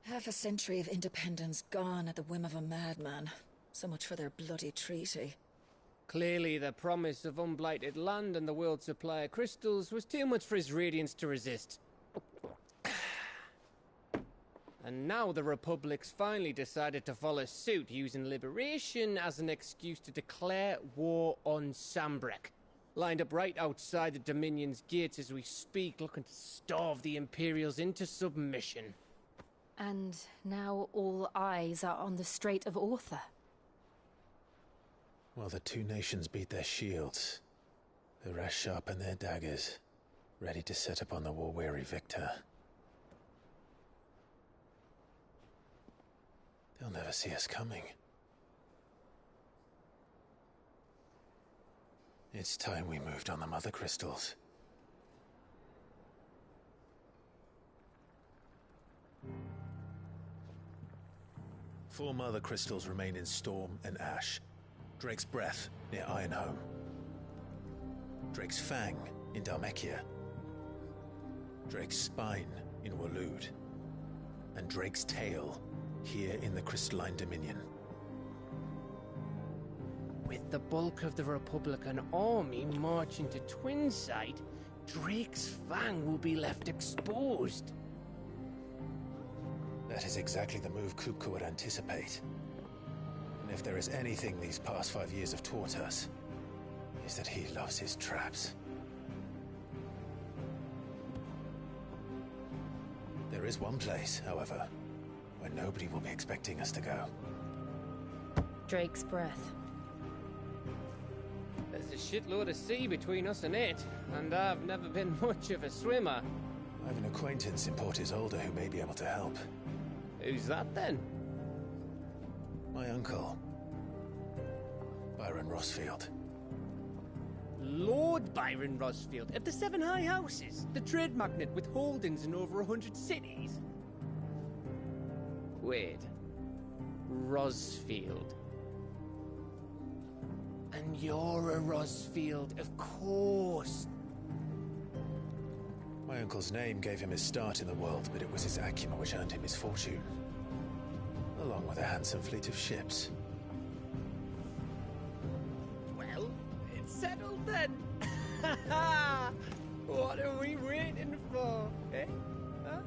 Half a century of independence gone at the whim of a madman. So much for their bloody treaty. Clearly, the promise of unblighted land and the world's supply of crystals was too much for his radiance to resist. And now the Republic's finally decided to follow suit, using liberation as an excuse to declare war on Sambrek. Lined up right outside the Dominion's gates as we speak, looking to starve the Imperials into submission. And now all eyes are on the Strait of Author. Well, the two nations beat their shields. The rest sharpen their daggers, ready to set upon the war-weary victor. They'll never see us coming. It's time we moved on the mother crystals. Four mother crystals remain in Storm and Ash. Drake's Breath near Ironhome. Drake's Fang in Dhalmekia. Drake's Spine in Waloed. And Drake's Tail here in the Crystalline Dominion. With the bulk of the Republican army marching to Twinside, Drake's Fang will be left exposed. That is exactly the move Kupka would anticipate. And if there is anything these past 5 years have taught us, is that he loves his traps. There is one place, however, where nobody will be expecting us to go. Drake's Breath. There's a shitload of sea between us and it, and I've never been much of a swimmer. I have an acquaintance in Port Isolde who may be able to help. Who's that then? My uncle, Byron Rosfield. Lord Byron Rosfield of the Seven High Houses, the trade magnate with holdings in over 100 cities. Wait, Rosfield. And you're a Rosfield, of course. My uncle's name gave him his start in the world, but it was his acumen which earned him his fortune. Along with a handsome fleet of ships. Well, it's settled then. What are we waiting for, eh? Huh?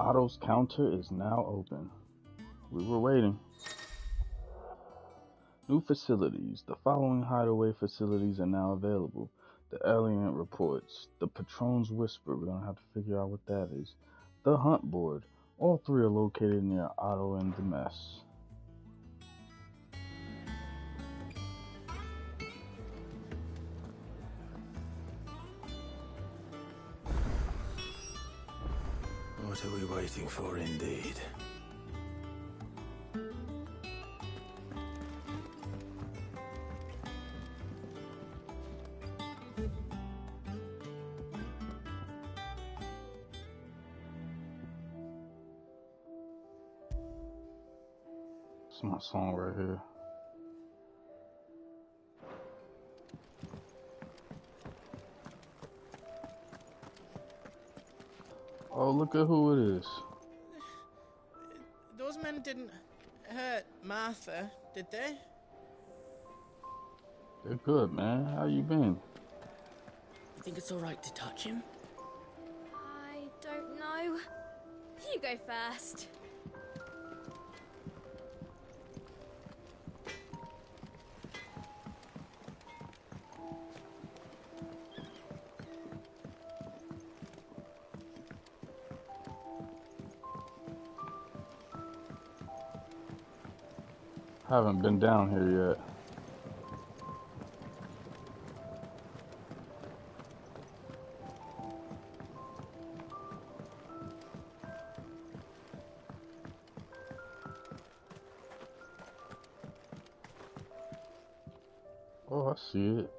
Otto's counter is now open. We were waiting. New facilities. The following hideaway facilities are now available. The Alien reports. The Patron's Whisper. We're going to have to figure out what that is. The Hunt Board. All three are located near Otto and the Mess. What are we waiting for, indeed? It's my song right here. Oh, look at who it is. Those men didn't hurt Martha, did they? They're good, man. How you been? You think it's alright to touch him? I don't know. You go first. Haven't been down here yet. Oh, I see it.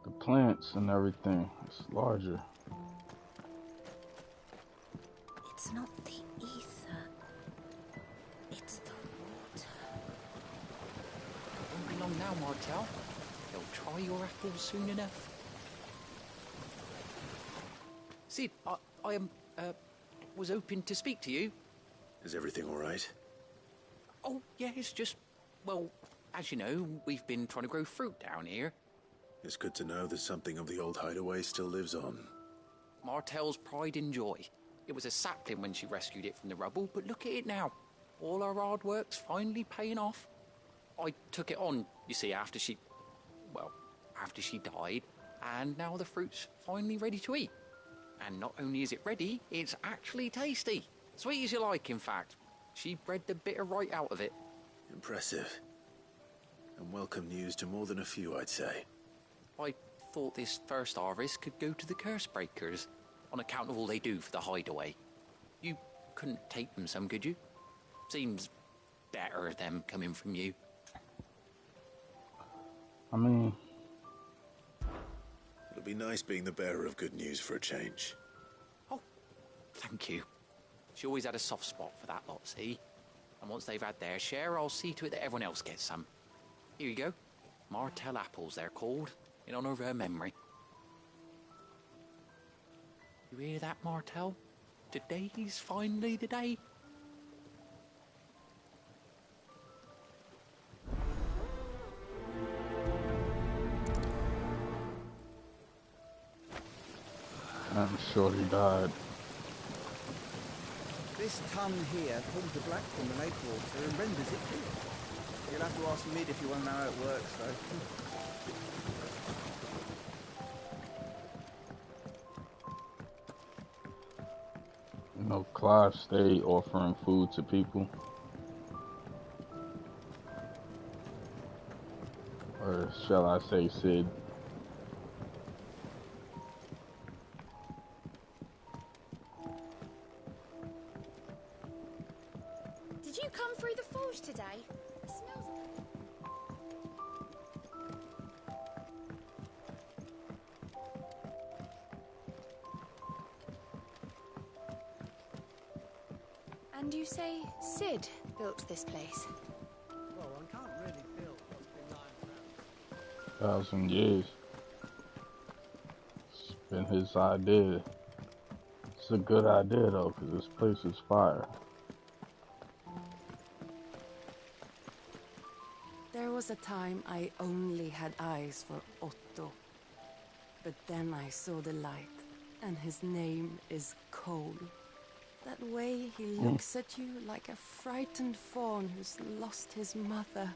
The plants and everything. It's larger. It's not the ether. It's the water. Won't be long now, Martel. They'll try your apples soon enough. Sid, I was hoping to speak to you. Is everything all right? Oh, yeah, it's just, well, as you know, we've been trying to grow fruit down here. It's good to know that something of the old hideaway still lives on. Martel's pride and joy. It was a sapling when she rescued it from the rubble, but look at it now. All our hard work's finally paying off. I took it on, you see, after she died, and now the fruit's finally ready to eat. And not only is it ready, it's actually tasty. Sweet as you like, in fact. She bred the bitter right out of it. Impressive. And welcome news to more than a few, I'd say. I thought this first harvest could go to the curse breakers, on account of all they do for the hideaway. You couldn't take them some, could you? Seems better them coming from you. I mean... It'll be nice being the bearer of good news for a change. Oh, thank you. She always had a soft spot for that lot, see? And once they've had their share, I'll see to it that everyone else gets some. Here you go. Martel apples, they're called, in honor of her memory. You hear that, Martel? Today's finally the day. I'm sure he died. This tun here pulls the black from the lake water and renders it clear. You'll have to ask Mid if you want to know how it works, though. You know, Clive stayed offering food to people. Or shall I say Sid? Did you come through the forge today? It smells... And you say Sid built this place? Well, one can't really build what's been lying around. 1,000 years. It's been his idea. It's a good idea though, because this place is fire. There was a time I only had eyes for Otto. But then I saw the light, and his name is Cole. That way he looks at you like a frightened fawn who's lost his mother.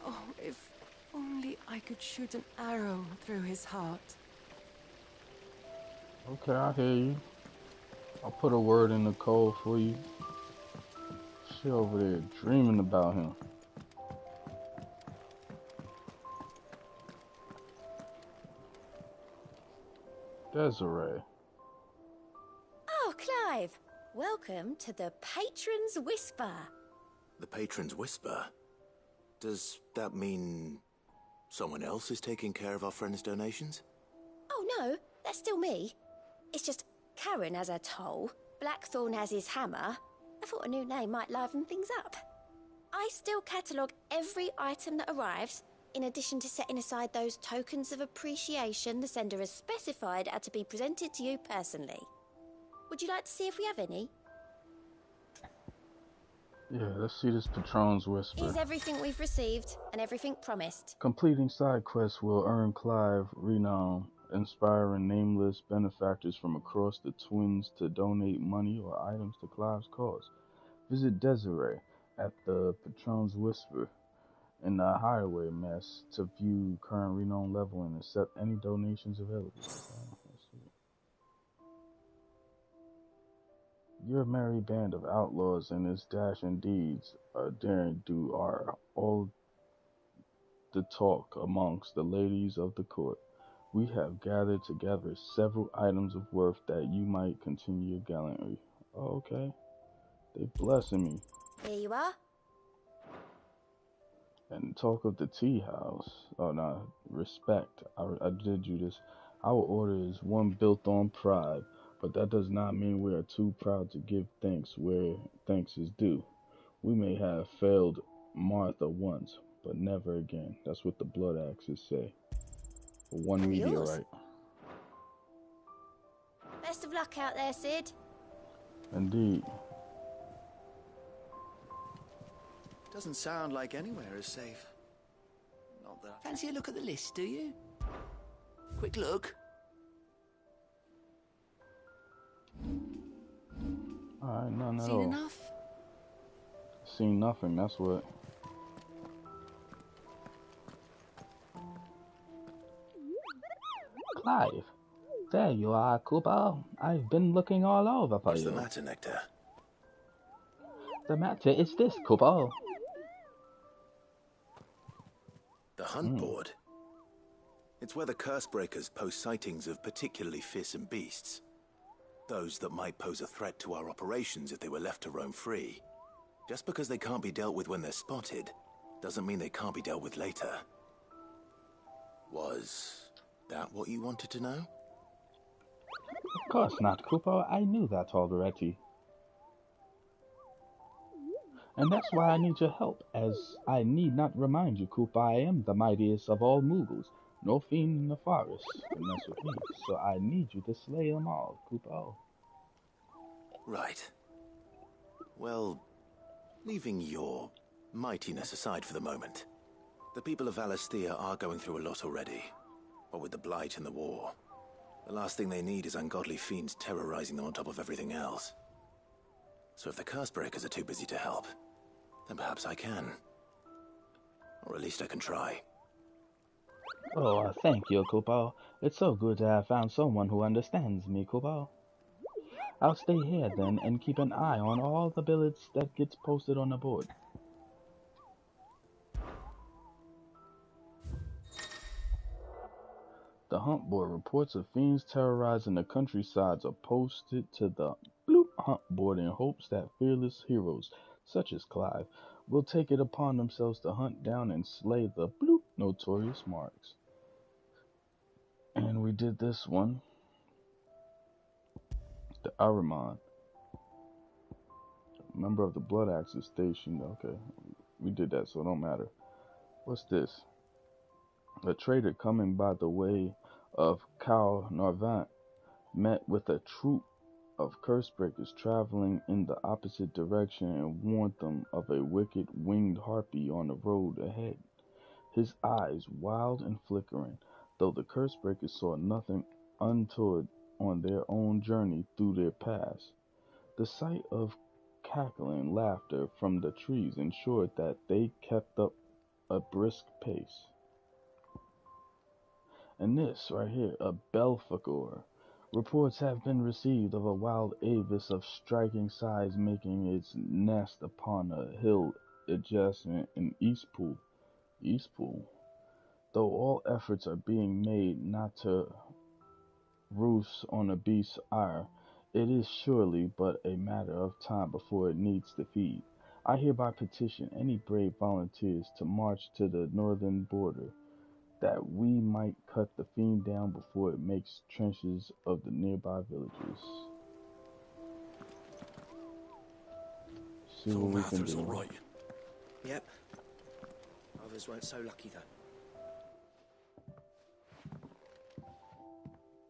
Oh, if only I could shoot an arrow through his heart. Okay, I hear you. I'll put a word in the code for you. She over there dreaming about him. Desiree. Oh, Clive! Welcome to the Patron's Whisper. The Patron's Whisper? Does that mean someone else is taking care of our friend's donations? Oh no, that's still me. It's just Karen has her toll, Blackthorn has his hammer. I thought a new name might liven things up. I still catalogue every item that arrives, in addition to setting aside those tokens of appreciation the sender has specified are to be presented to you personally. Would you like to see if we have any? Yeah, let's see this Patron's Whisper. Here's everything we've received and everything promised. Completing side quests will earn Clive renown, inspiring nameless benefactors from across the Twins to donate money or items to Clive's cause. Visit Desiree at the Patron's Whisper in the Highway Mess to view current renown level and accept any donations available. Your merry band of outlaws and its dashing deeds daring do are all the talk amongst the ladies of the court. We have gathered together several items of worth that you might continue your gallantry. Oh, okay. They blessing me. Here you are. And talk of the tea house. Oh no, respect. I did you this. Our order is one built on pride, but that does not mean we are too proud to give thanks where thanks is due. We may have failed Martha once, but never again. That's what the blood axes say. For one meteorite. Best of luck out there, Sid. Indeed. Doesn't sound like anywhere is safe. Not that. Fancy a look at the list, do you? Quick look. Alright, none at Seen all. enough? Seen nothing, that's what. Clive, there you are, Chocobo. I've been looking all over for What's you. What's the matter, Nektar? The matter is this, Chocobo. The hunt board? It's where the Cursebreakers post sightings of particularly fearsome beasts. Those that might pose a threat to our operations if they were left to roam free. Just because they can't be dealt with when they're spotted, doesn't mean they can't be dealt with later. Was that what you wanted to know? Of course not, Chocobo. I knew that already. And that's why I need your help, as I need not remind you, Chocobo, I am the mightiest of all Moogles. No fiend in the forest can mess with me, so I need you to slay them all, Chocobo. Right. Well, leaving your mightiness aside for the moment, the people of Valisthea are going through a lot already. What with the Blight and the war, the last thing they need is ungodly fiends terrorizing them on top of everything else. So if the Cursebreakers are too busy to help, then perhaps I can. Or at least I can try. Oh, thank you, Chocobo. It's so good to have found someone who understands me, Chocobo. I'll stay here then and keep an eye on all the billets that gets posted on the board. The hunt board reports of fiends terrorizing the countrysides are posted to the bloop hunt board in hopes that fearless heroes, such as Clive, will take it upon themselves to hunt down and slay the bloop notorious marks. And we did this one. The Ahriman. Member of the Blood Axis Station. Okay, we did that, so it don't matter. What's this? A trader coming by the way of Cal Narvant met with a troop of Cursebreakers traveling in the opposite direction and warned them of a wicked winged harpy on the road ahead. His eyes wild and flickering, though the Cursebreakers saw nothing untoward on their own journey through their paths. The sight of cackling laughter from the trees ensured that they kept up a brisk pace. And this right here, a Belphegor. Reports have been received of a wild avis of striking size making its nest upon a hill adjacent in Eastpool. Though all efforts are being made not to roost on a beast's ire, it is surely but a matter of time before it needs to feed. I hereby petition any brave volunteers to march to the northern border, that we might cut the fiend down before it makes trenches of the nearby villages. See what we can do. All right. Yep. Others weren't so lucky, though.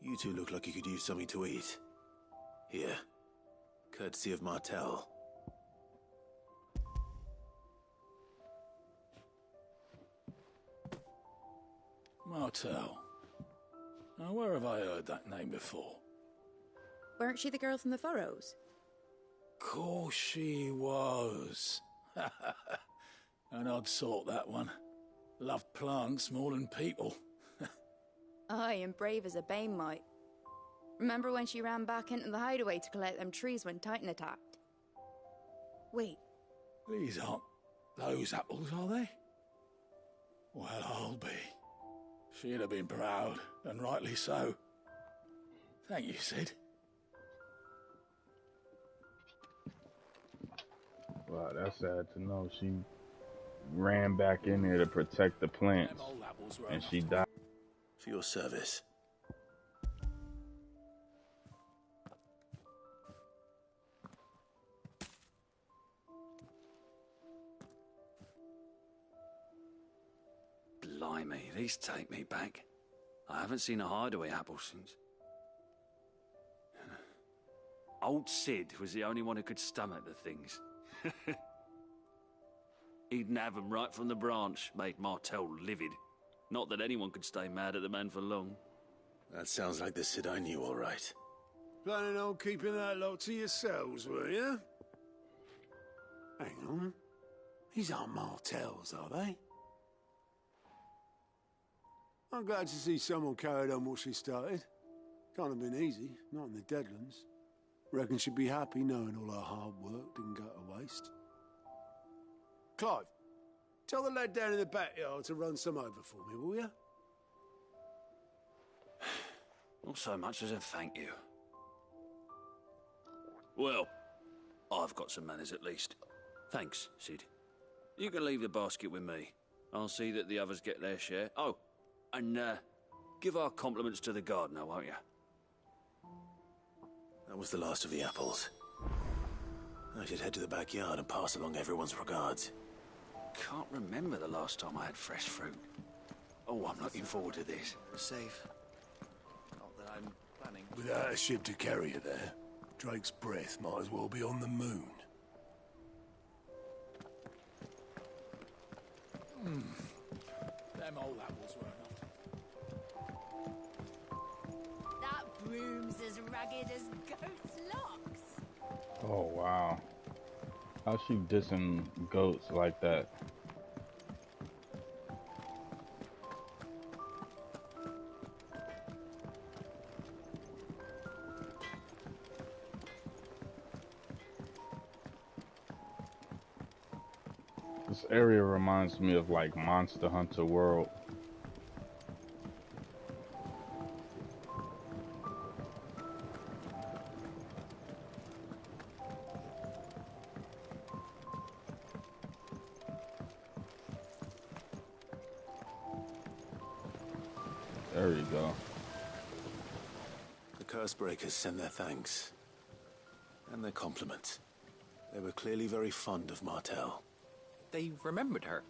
You two look like you could use something to eat. Here, courtesy of Martel. Martel. Now, where have I heard that name before? Weren't she the girl from the Furrows? Course she was. An odd sort, that one. Loved plants more than people. Aye, and brave as a bane might. Remember when she ran back into the hideaway to collect them trees when Titan attacked? Wait. These aren't those apples, are they? Well, I'll be. She'd have been proud, and rightly so. Thank you, Sid. Wow, that's sad to know. She ran back in there to protect the plants, and she died. For your service. Blimey, these take me back. I haven't seen a hideaway apple since. Old Sid was the only one who could stomach the things. He'd nab them right from the branch, made Martel livid. Not that anyone could stay mad at the man for long. That sounds like the Sid I knew, all right. Planning on keeping that lot to yourselves, were you? Hang on. These aren't Martels, are they? I'm glad to see someone carried on what she started. Can't have been easy, not in the Deadlands. Reckon she'd be happy knowing all her hard work didn't go to waste. Clive, tell the lad down in the backyard to run some over for me, will you? Not so much as a thank you. Well, I've got some manners at least. Thanks, Sid. You can leave the basket with me. I'll see that the others get their share. Oh, and give our compliments to the gardener, won't you? That was the last of the apples. I should head to the backyard and pass along everyone's regards. Can't remember the last time I had fresh fruit. Oh, I'm looking forward to this. Safe. Not that I'm planning. Without a ship to carry you there, Drake's breath might as well be on the moon. Them old apples were enough. That broom's as ragged as goat's locks. Oh wow. How's she dissing goats like that? This area reminds me of like Monster Hunter World. There you go. The Cursebreakers send their thanks. And their compliments. They were clearly very fond of Martel. They remembered her.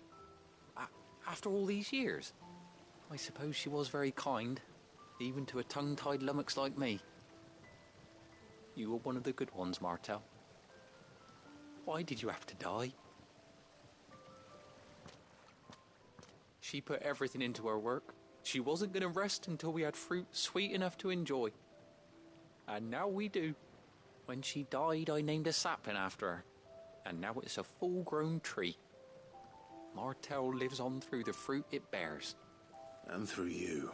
After all these years. I suppose she was very kind, even to a tongue-tied lummox like me. You were one of the good ones, Martel. Why did you have to die? She put everything into her work. She wasn't going to rest until we had fruit sweet enough to enjoy. And now we do. When she died, I named a sapling after her. And now it's a full-grown tree. Martell lives on through the fruit it bears. And through you.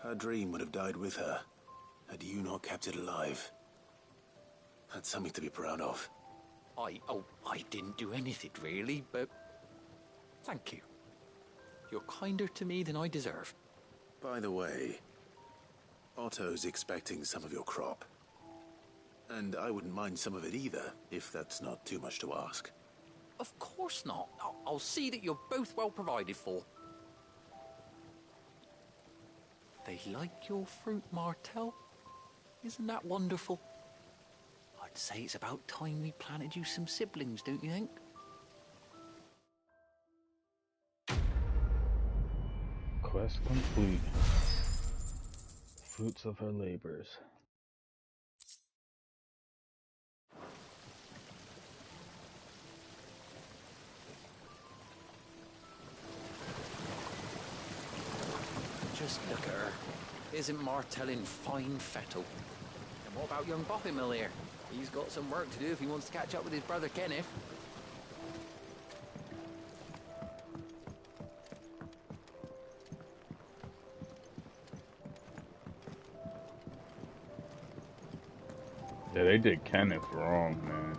Her dream would have died with her, had you not kept it alive. That's something to be proud of. I didn't do anything really, but thank you. You're kinder to me than I deserve. By the way, Otto's expecting some of your crop. And I wouldn't mind some of it either, if that's not too much to ask. Of course not. I'll see that you're both well provided for. They like your fruit, Martell. Isn't that wonderful? I'd say it's about time we planted you some siblings, don't you think? Quest complete. Fruits of her labors. Just look at her. Isn't Martell in fine fettle? And what about young Boppimill here? He's got some work to do if he wants to catch up with his brother Kenneth. Yeah, they did Kenneth wrong, man.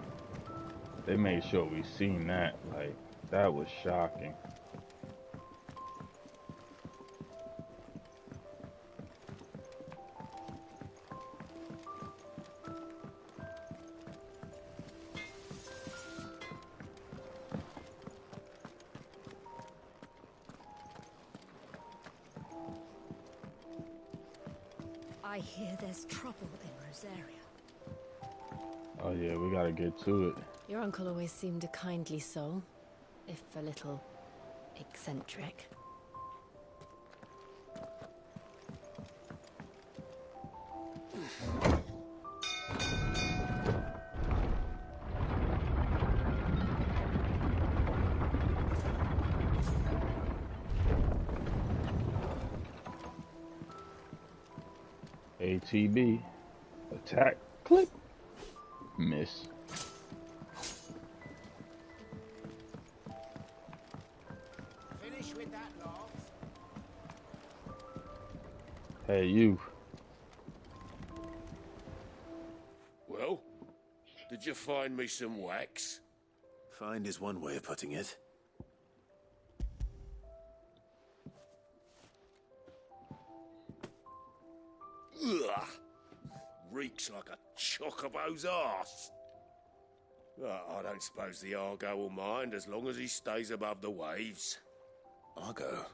They made sure we seen that. Like, that was shocking. I hear there's trouble in Rosaria. Oh yeah, we gotta get to it. Your uncle always seemed a kindly soul, if a little eccentric. ATB. Attack. Click. Miss. Finish with that, Lars. Hey, you. Well, did you find me some wax? Find is one way of putting it. Ugh. Reeks like a chocobo's arse. I don't suppose the Argo will mind as long as he stays above the waves. Argo?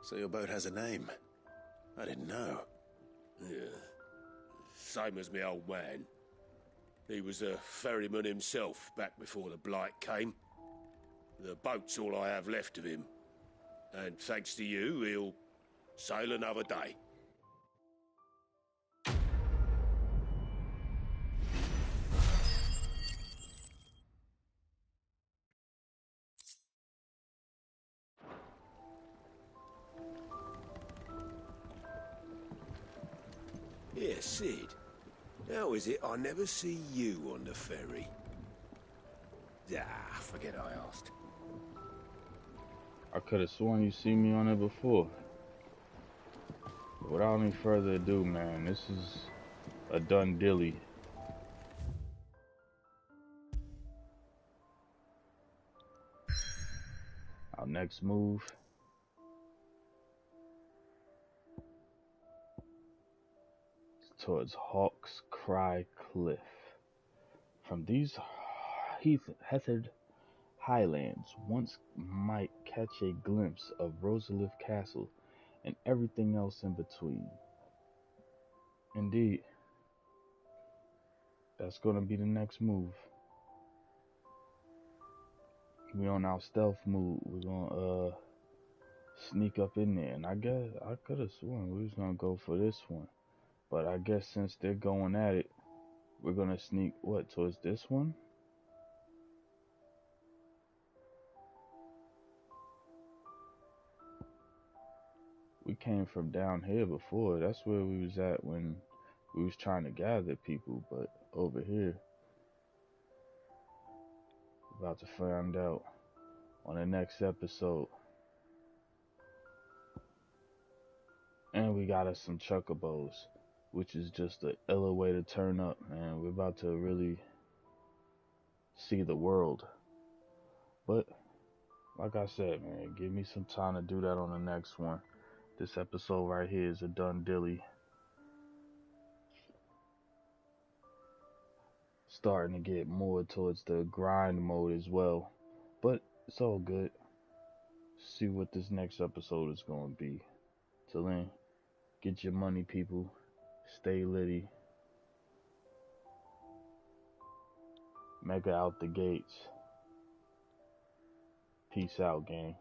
So your boat has a name? I didn't know. Yeah. Same as me old man. He was a ferryman himself back before the Blight came. The boat's all I have left of him. And thanks to you, he'll sail another day. Yeah, Sid. How is it I never see you on the ferry? Ah, forget I asked. I could have sworn you seen me on it before. But without any further ado, man, this is a done dilly. Our next move. Is towards Hawk's Cry Cliff. From these heathered highlands, once might catch a glimpse of Rosalia Castle and everything else in between. Indeed, that's gonna be the next move. We on our stealth move. We're gonna sneak up in there, and I guess I could have sworn we was gonna go for this one, but I guess since they're going at it, we're gonna sneak towards this one. We came from down here before. That's where we was at when we was trying to gather people, but over here, about to find out on the next episode. And we got us some Chocobos, which is just an iller way to turn up, man. We're about to really see the world. But like I said, man, give me some time to do that on the next one. This episode right here is a done dilly. Starting to get more towards the grind mode as well. But it's all good. See what this next episode is going to be. Till then, get your money, people. Stay litty. Mega out the gates. Peace out, gang.